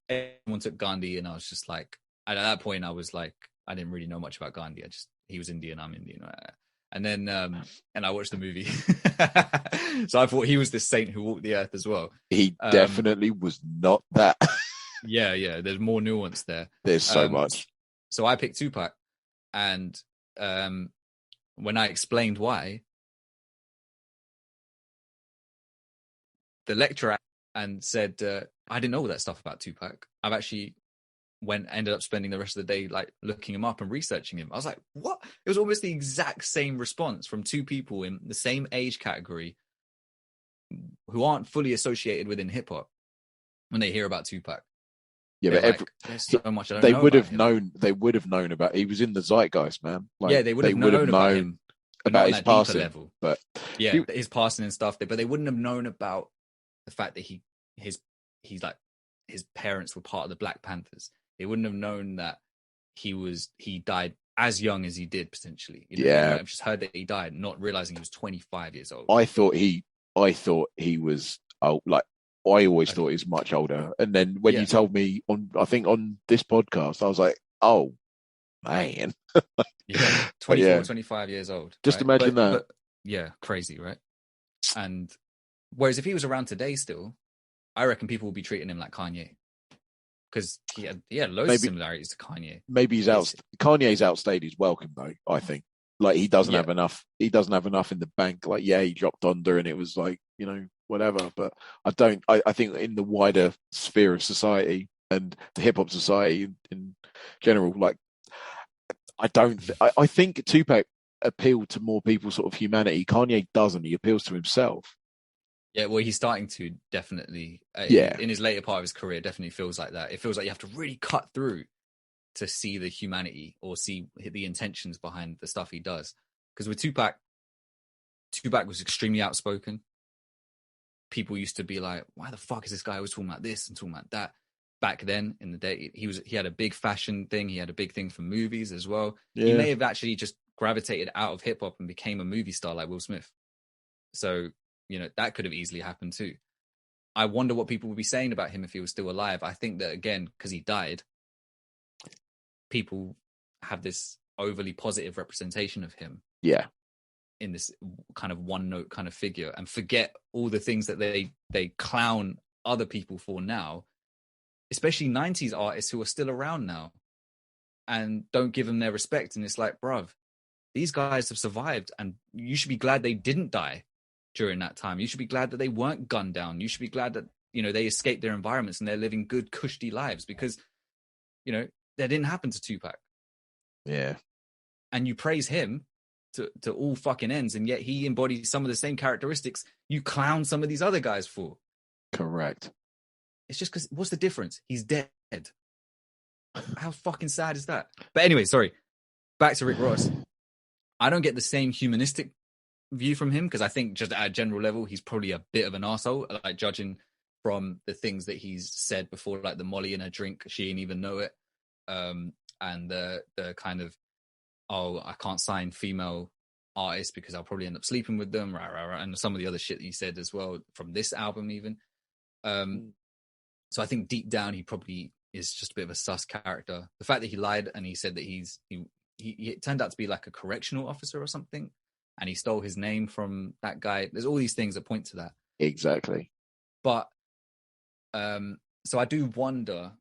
Gandhi, and I was just like, at that point, I was like, I didn't really know much about Gandhi. He was Indian, I'm Indian. And then, and I watched the movie. So I thought he was this saint who walked the earth as well. He definitely was not that. Yeah. There's more nuance there. There's so much. So I picked Tupac. And when I explained why, the lecturer and said, I didn't know all that stuff about Tupac. I've actually ended up spending the rest of the day like looking him up and researching him. I was like, what? It was almost the exact same response from two people in the same age category who aren't fully associated within hip hop when they hear about Tupac. Yeah, but like, there's so much I don't they know would have him. known. They would have known about. He was in the zeitgeist, man. Like, yeah, they would have known about him, about his passing. Level. But yeah, his passing and stuff. But they wouldn't have known about the fact that he's like his parents were part of the Black Panthers. They wouldn't have known that he died as young as he did potentially. I've just heard that he died, not realizing he was 25 years old. I thought he was old. Like I always thought he was much older. And then when you told me on this podcast, I was like, oh man, 24, 25 years old. Just imagine that. But, yeah, crazy, right? And whereas if he was around today still, I reckon people would be treating him like Kanye. Because he had loads of similarities to Kanye. Maybe Kanye's outstayed his welcome though, I think. Like he doesn't have enough in the bank. Like, he dropped under and it was like, whatever. But I think in the wider sphere of society and the hip hop society in general, like I think Tupac appealed to more people's sort of humanity. Kanye doesn't. He appeals to himself. Yeah, well, he's starting to definitely. In his later part of his career, it definitely feels like that. It feels like you have to really cut through to see the humanity or see the intentions behind the stuff he does. Because with Tupac was extremely outspoken. People used to be like, "Why the fuck is this guy always talking about this and talking about that?" Back then, in the day, he had a big fashion thing. He had a big thing for movies as well. Yeah. He may have actually just gravitated out of hip hop and became a movie star like Will Smith. So. That could have easily happened too. I wonder what people would be saying about him if he was still alive. I think that, again, because he died, people have this overly positive representation of him. Yeah. In this kind of one-note kind of figure and forget all the things that they clown other people for now, especially 90s artists who are still around now and don't give them their respect. And it's like, bruv, these guys have survived and you should be glad they didn't die during that time. You should be glad that they weren't gunned down. You should be glad that, they escaped their environments and they're living good, cushy lives because, that didn't happen to Tupac. Yeah. And you praise him to all fucking ends. And yet he embodies some of the same characteristics you clown some of these other guys for. Correct. It's just because what's the difference? He's dead. How fucking sad is that? But anyway, sorry. Back to Rick Ross. I don't get the same humanistic view from him because I think just at a general level he's probably a bit of an arsehole, like judging from the things that he's said before, like the Molly in her drink, she didn't even know it, and the kind of I can't sign female artists because I'll probably end up sleeping with them, and some of the other shit that he said as well from this album even. So I think deep down he probably is just a bit of a sus character. The fact that he lied and he said that he he turned out to be like a correctional officer or something, and he stole his name from that guy. There's all these things that point to that. Exactly. But so I do wonder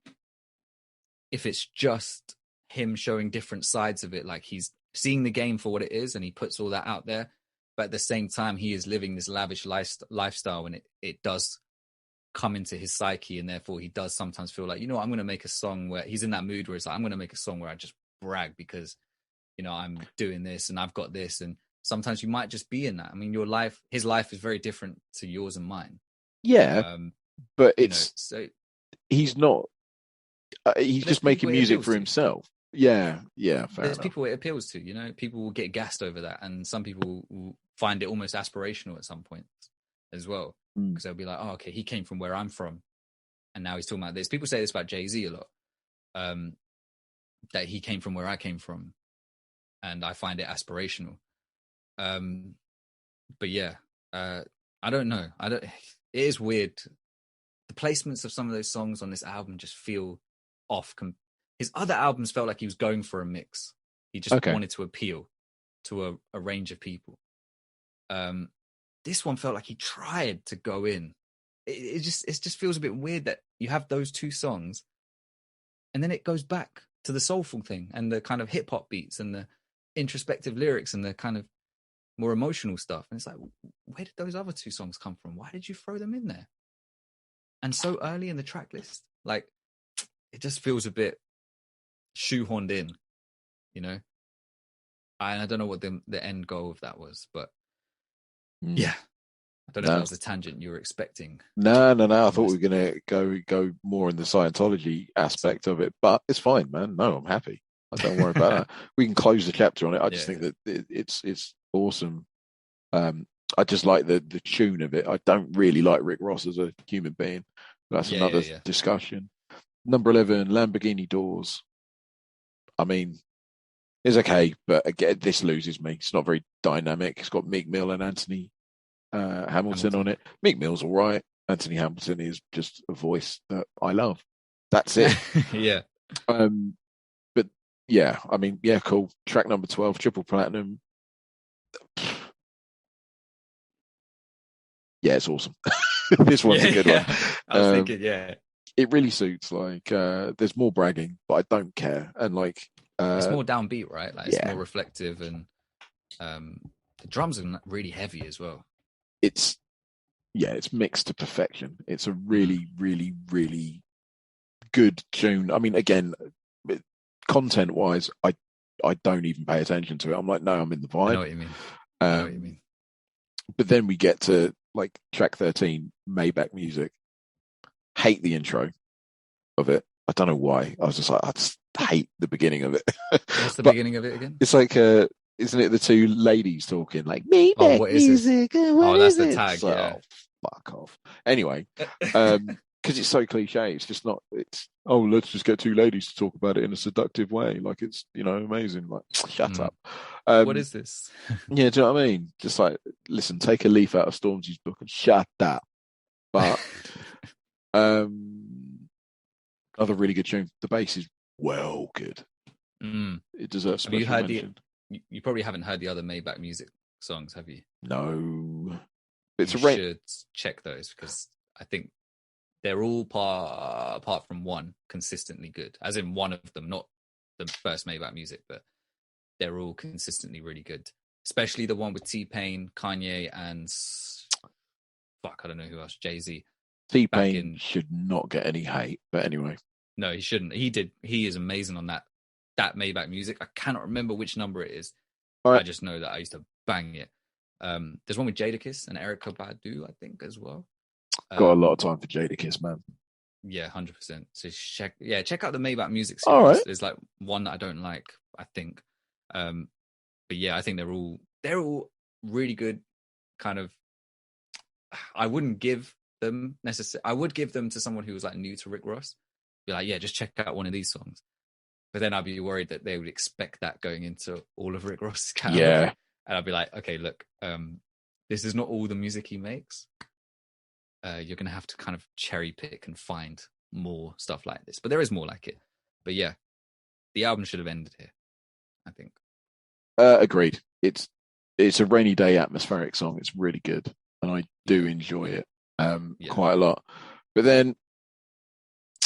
if it's just him showing different sides of it, like he's seeing the game for what it is and he puts all that out there, but at the same time he is living this lavish lifestyle, and it does come into his psyche, and therefore he does sometimes feel like, I'm going to make a song where he's in that mood where it's like, I'm going to make a song where I just brag because I'm doing this and I've got this. And sometimes you might just be in that. I mean, his life is very different to yours and mine. But it's he's not he's just making music for himself. Fair there's enough. People it appeals to, people will get gassed over that, and some people will find it almost aspirational at some point as well, because they'll be like, oh, okay, he came from where I'm from and now he's talking about this. People say this about Jay-Z a lot, that he came from where I came from, and I find it aspirational. But yeah, I don't know. It is weird. The placements of some of those songs on this album just feel off. His other albums felt like he was going for a mix. He just wanted to appeal to a range of people. This one felt like he tried to go in. It just feels a bit weird that you have those two songs and then it goes back to the soulful thing and the kind of hip hop beats and the introspective lyrics and the kind of more emotional stuff. And it's like, where did those other two songs come from? Why did you throw them in there? And so early in the track list, like, it just feels a bit shoehorned in, I don't know what the end goal of that was, but yeah, I don't know if that was the tangent you were expecting. No. I thought we were going to go more in the Scientology aspect of it, but it's fine, man. No, I'm happy. I don't worry about that. We can close the chapter on it. I just think that it's awesome. I just like the tune of it. I don't really like Rick Ross as a human being. That's another discussion. Number 11, Lamborghini Doors. I mean, it's okay, but again, this loses me. It's not very dynamic. It's got Meek Mill and Anthony Hamilton on it. Meek Mill's all right. Anthony Hamilton is just a voice that I love. That's it. Yeah. But yeah, I mean, yeah, cool. Track number 12, Triple Platinum. Yeah, it's awesome. This one's a good one. I was thinking, it really suits. Like, there's more bragging, but I don't care. And like, it's more downbeat, right? Like, it's more reflective, and the drums are really heavy as well. It's mixed to perfection. It's a really, really, really good tune. I mean, again, content-wise, I don't even pay attention to it. I'm like, no, I'm in the vibe. I know what you mean. But then we get to like track 13, Maybach Music. Hate the intro of it. I don't know why. I was just like, I just hate the beginning of it. What's the beginning of it again? It's like, isn't it the two ladies talking like Maybach Music? That's the tag. So, yeah. Fuck off. Anyway, because it's so cliche. It's just not. It's let's just get two ladies to talk about it in a seductive way. Like it's amazing. Like shut up. What is this? Yeah, do you know what I mean? Just like, listen, take a leaf out of Stormzy's book and shut up. But another really good tune. The bass is well good. It deserves special mention. You probably haven't heard the other Maybach Music songs, have you? No. You should check those, because I think they're all apart from one consistently good. As in one of them, not the first Maybach Music, but they're all consistently really good. Especially the one with T-Pain, Kanye, and I don't know who else, Jay-Z. T-Pain should not get any hate, but anyway. No, he shouldn't. He is amazing on that Maybach Music. I cannot remember which number it is. Right. I just know that I used to bang it. There's one with Jadakiss and Erykah Badu, I think, as well. Got a lot of time for Jadakiss, man. Yeah, 100%. So check out the Maybach Music series. All right. There's like one that I don't like, I think. But yeah, I think they're all really good. Kind of, I wouldn't give them necessarily. I would give them to someone who was like new to Rick Ross. Be like, yeah, just check out one of these songs. But then I'd be worried that they would expect that going into all of Rick Ross's catalog. Yeah. And I'd be like, okay, look, this is not all the music he makes. You're going to have to kind of cherry pick and find more stuff like this. But there is more like it. But yeah, the album should have ended here. Yeah. I think. Agreed. It's a rainy day atmospheric song. It's really good, and I do enjoy it quite a lot. But then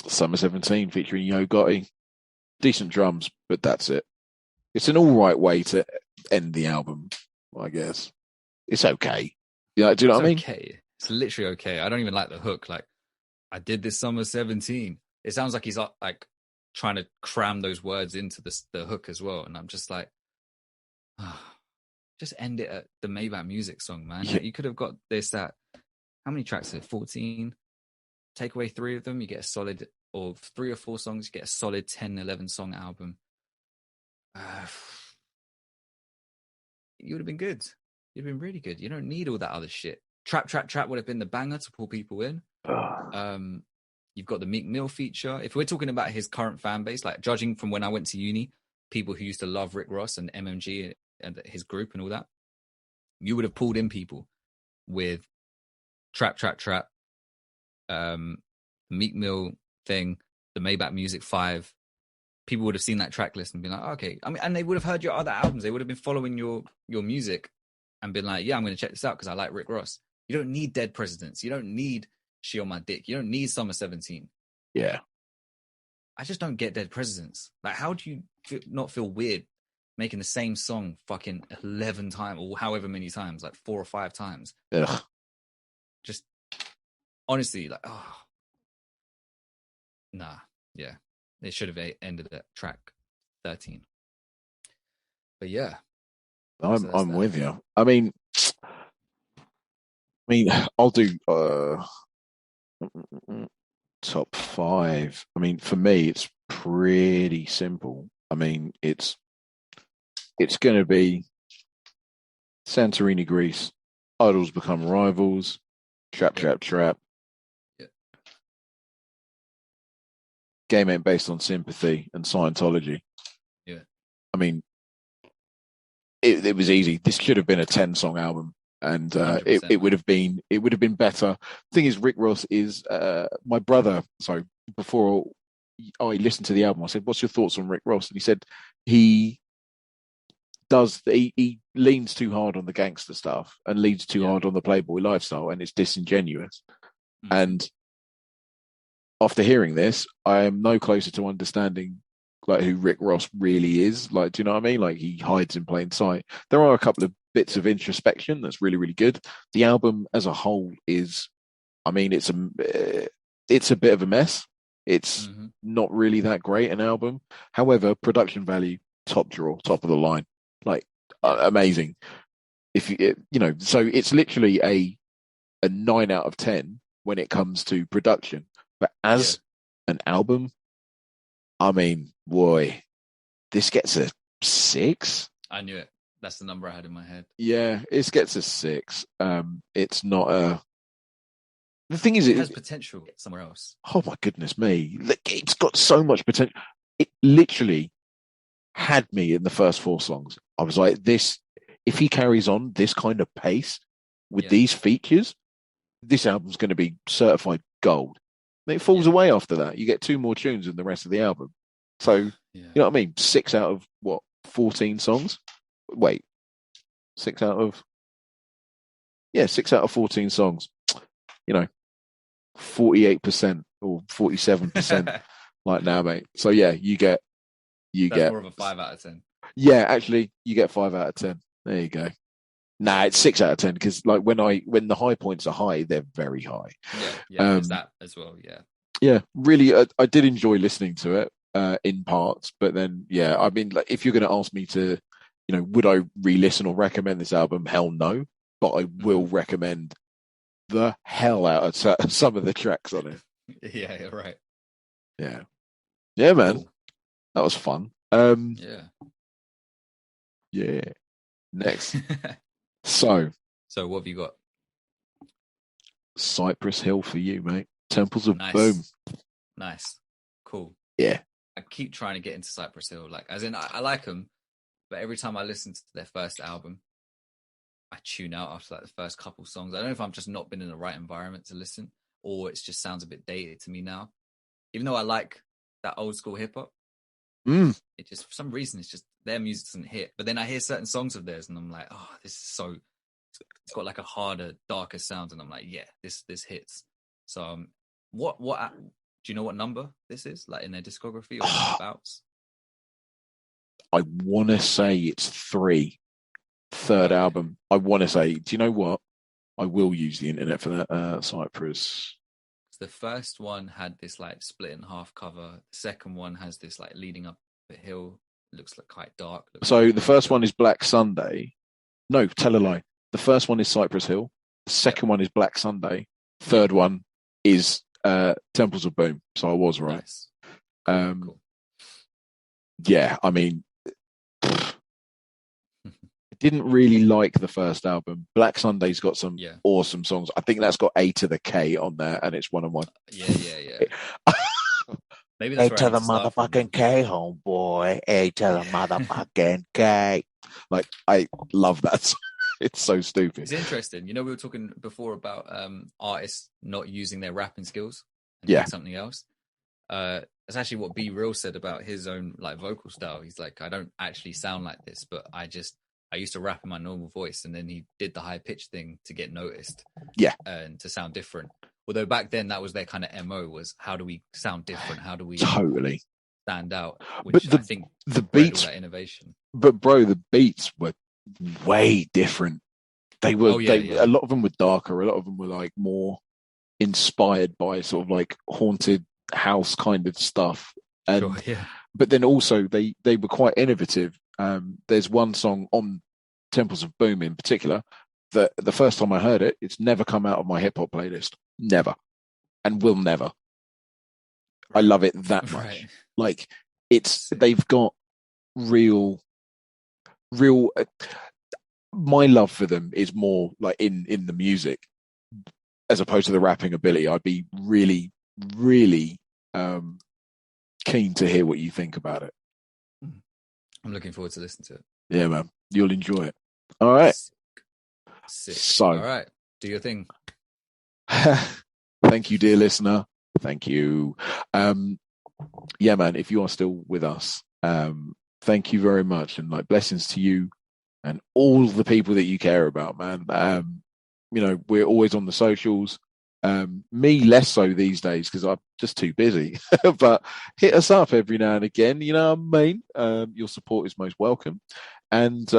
Summer 17 featuring Yo Gotti, decent drums, but that's it. It's an all right way to end the album, I guess. It's okay. Yeah, do you know what I mean? Okay. It's literally okay. I don't even like the hook. Like, I did this Summer 17. It sounds like he's like trying to cram those words into the hook as well. And I'm just like, just end it at the Maybach music song, man. Yeah. Like, you could have got this at, how many tracks is it? 14? Take away 3 of them, you get a solid, or 3 or 4 songs, you get a solid 10, 11 song album. You would have been good. You'd have been really good. You don't need all that other shit. Trap would have been the banger to pull people in. You've got the Meek Mill feature. If we're talking about his current fan base, like judging from when I went to uni, people who used to love Rick Ross and MMG and his group and all that, you would have pulled in people with Trap, Meek Mill thing, the Maybach Music 5. People would have seen that track list and been like, oh, okay. I mean, and they would have heard your other albums. They would have been following your music and been like, yeah, I'm going to check this out because I like Rick Ross. You don't need Dead Presidents. You don't need She on My Dick. You don't need Summer 17. Yeah. I just don't get Dead Presidents. Like, how do you not feel weird making the same song fucking 11 times or however many times, like 4 or 5 times? Ugh. Just honestly, like, oh, nah, yeah. It should have ended at track 13. But yeah. I'm with you. I mean, I'll do top 5. I mean, for me, it's pretty simple. I mean, it's going to be Santorini, Greece, Idols Become Rivals, Trap. Yeah. Game Ain't Based on Sympathy, and Scientology. Yeah. I mean, it was easy. This should have been a 10-song album, and it would have been better. The thing is, Rick Ross is my brother. So before I listened to the album, I said, "What's your thoughts on Rick Ross?" And he said he leans too hard on the gangster stuff and leans too hard on the Playboy lifestyle, and it's disingenuous. And after hearing this, I am no closer to understanding like who Rick Ross really is. Like, do you know what I mean? Like, he hides in plain sight. There are a couple of bits of introspection that's really, really good. The album as a whole is, I mean, it's a bit of a mess. It's not really that great an album. However, production value, top drawer, top of the line, like amazing. If so it's literally a 9 out of 10 when it comes to production. But as an album, I mean, boy, this gets a 6. I knew it. That's the number I had in my head. Yeah, it gets a 6. It's not a. The thing is, it has potential somewhere else. Oh my goodness me! It's got so much potential. It literally had me in the first 4 songs. I was like, this. If he carries on this kind of pace with these features, this album's going to be certified gold. And it falls away after that. You get 2 more tunes in the rest of the album. So, you know what I mean? 6 out of 14 songs? Wait, 6 out of 14 songs. 48% or 47% like now, mate. So yeah, you get more of a 5 out of 10. Yeah, actually, you get 5 out of 10. There you go. Nah, it's 6 out of 10 because like when the high points are high, they're very high. Yeah, there's that as well. Yeah, really, I did enjoy listening to it in parts, but then I mean, like if you're going to ask me to, would I re-listen or recommend this album? Hell no, but I will recommend the hell out of some of the tracks on it. Yeah, you're right. Yeah, man, cool. That was fun. Yeah. Next. So what have you got? Cypress Hill for you, mate. Temples of Boom. Nice. Cool. Yeah. I keep trying to get into Cypress Hill. Like, as in, I like them, but every time I listen to their first album, I tune out after like the first couple songs. I don't know if I'm just not been in the right environment to listen, or it just sounds a bit dated to me now. Even though I like that old school hip hop, it just for some reason it's just their music doesn't hit. But then I hear certain songs of theirs, and I'm like, oh, this is so. It's got like a harder, darker sound, and I'm like, yeah, this hits. So, what do you know what number this is, like in their discography or thereabouts? I want to say it's 3. Third album. I want to say. Do you know what? I will use the internet for that. Cypress. The first one had this like split in half cover. The second one has this like leading up a hill. It looks like quite dark. So the first one is Black Sunday. No, tell a lie. The first one is Cypress Hill. The second one is Black Sunday. Third one is Temples of Boom. So I was right. Nice. Cool. Yeah, I mean, didn't really like the first album. Black Sunday's got some awesome songs. I think that's got A to the K on there, and it's one of mine. Yeah. Maybe that's A to the motherfucking K, homeboy. A to the motherfucking K. Like, I love that song. It's so stupid. It's interesting. You know, we were talking before about artists not using their rapping skills and doing something else. That's actually what Be Real said about his own like vocal style. He's like, I don't actually sound like this, but I used to rap in my normal voice, and then he did the high pitch thing to get noticed. Yeah. And to sound different. Although back then that was their kind of MO, was how do we sound different? How do we totally stand out? Which I think the beats, that innovation. But bro, the beats were way different. They were, a lot of them were darker. A lot of them were like more inspired by sort of like haunted house kind of stuff. And, but then also they were quite innovative. There's one song on Temples of Boom in particular that the first time I heard it, it's never come out of my hip hop playlist. Never. And will never. I love it that much. Right. Like they've got real, my love for them is more like in the music as opposed to the rapping ability. I'd be really, really, keen to hear what you think about it. I'm looking forward to listening to it. Yeah, man. You'll enjoy it. All right. Sick. So, all right. Do your thing. Thank you, dear listener. Thank you. Yeah, man, if you are still with us, thank you very much. And like blessings to you and all the people that you care about, man. You know, we're always on the socials. Me less so these days because I'm just too busy. But hit us up every now and again. You know what I mean? Your support is most welcome. And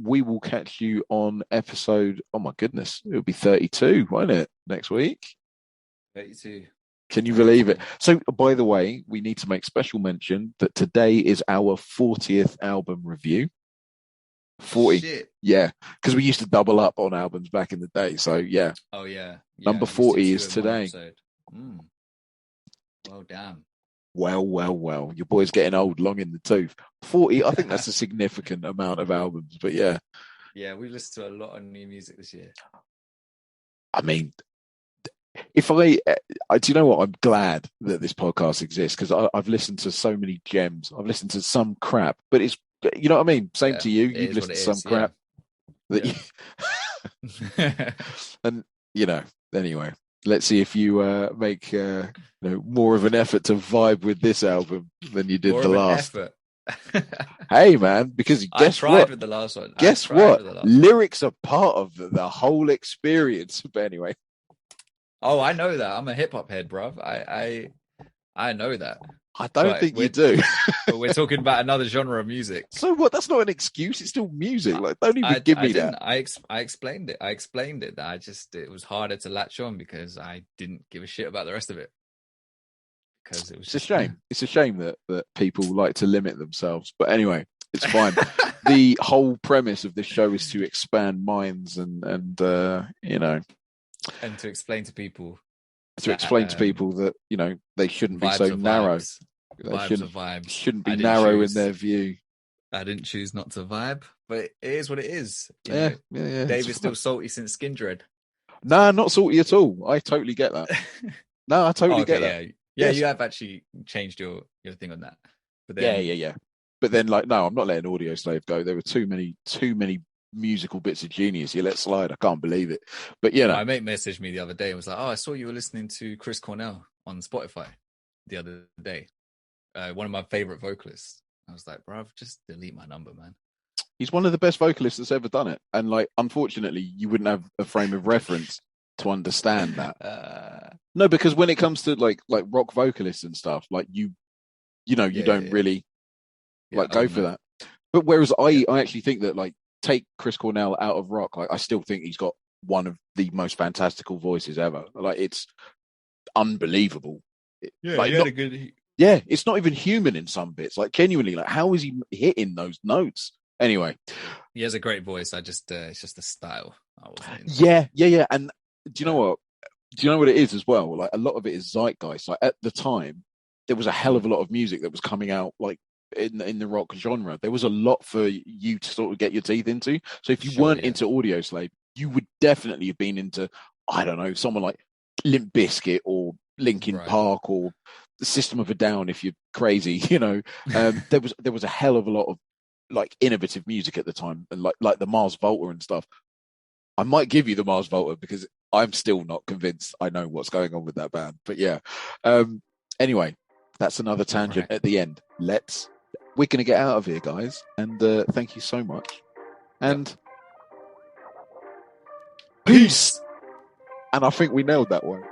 we will catch you on episode. Oh my goodness, it'll be 32, won't it? Next week. 32. Can you believe it? So, by the way, we need to make special mention that today is our 40th album review. 40. Shit. Yeah, because we used to double up on albums back in the day. So, yeah. Oh, yeah. Number 40 is today. Well, damn. Well. Your boy's getting old, long in the tooth. 40, I think that's a significant amount of albums, but yeah. Yeah, we've listened to a lot of new music this year. I mean, if I do you know what? I'm glad that this podcast exists because I've listened to so many gems. I've listened to some crap, but it's, you know what I mean? Same to you. You've listened to some crap. That you... And, you know, anyway, let's see if you make more of an effort to vibe with this album than you did more the of last. An effort. Hey, man, because guess I tried what? With the last one. Guess what? Lyrics are part of the whole experience. But anyway. Oh, I know that. I'm a hip hop head, bruv. I know that. I don't think you do. But we're talking about another genre of music. So what? That's not an excuse. It's still music. Like, don't even give me that. I explained it. I explained it. It was harder to latch on because I didn't give a shit about the rest of it. Because it's a shame. It's a shame that people like to limit themselves. But anyway, it's fine. The whole premise of this show is to expand minds and you know. And to explain to people that, you know, they shouldn't be so narrow. They shouldn't be narrow in their view. I didn't choose not to vibe, but it is what it is. Yeah. David's still salty since Skin Dread. Nah, not salty at all. I totally get that. No, I totally get that. Yeah, yes. You have actually changed your thing on that. But then... Yeah. But then, like, no, I'm not letting Audio Slave go. There were too many musical bits of genius you let slide. I can't believe it. But you know, my mate messaged me the other day and was like, "Oh, I saw you were listening to Chris Cornell on Spotify the other day. One of my favorite vocalists." I was like, bro, just delete my number, man. He's one of the best vocalists that's ever done it. And like, unfortunately, you wouldn't have a frame of reference to understand that. No, because when it comes to like rock vocalists and stuff, like you don't really go for that. But whereas I actually think that like take Chris Cornell out of rock, like I still think he's got one of the most fantastical voices ever. Like it's unbelievable. It's not even human in some bits. Like genuinely, like how is he hitting those notes? Anyway, he has a great voice. It's just the style. Yeah. And do you know what? Do you know what it is as well? Like a lot of it is zeitgeist. Like at the time, there was a hell of a lot of music that was coming out like in the rock genre. There was a lot for you to sort of get your teeth into. So if you weren't into Audioslave, you would definitely have been into, I don't know, someone like Limp Bizkit or Linkin Park or the System of a Down if you're crazy, you know. There was a hell of a lot of like innovative music at the time, and like the Mars Volta and stuff. I might give you the Mars Volta because I'm still not convinced I know what's going on with that band. But yeah. Anyway, that's another tangent at the end. We're going to get out of here, guys. And thank you so much. And peace. And I think we nailed that one.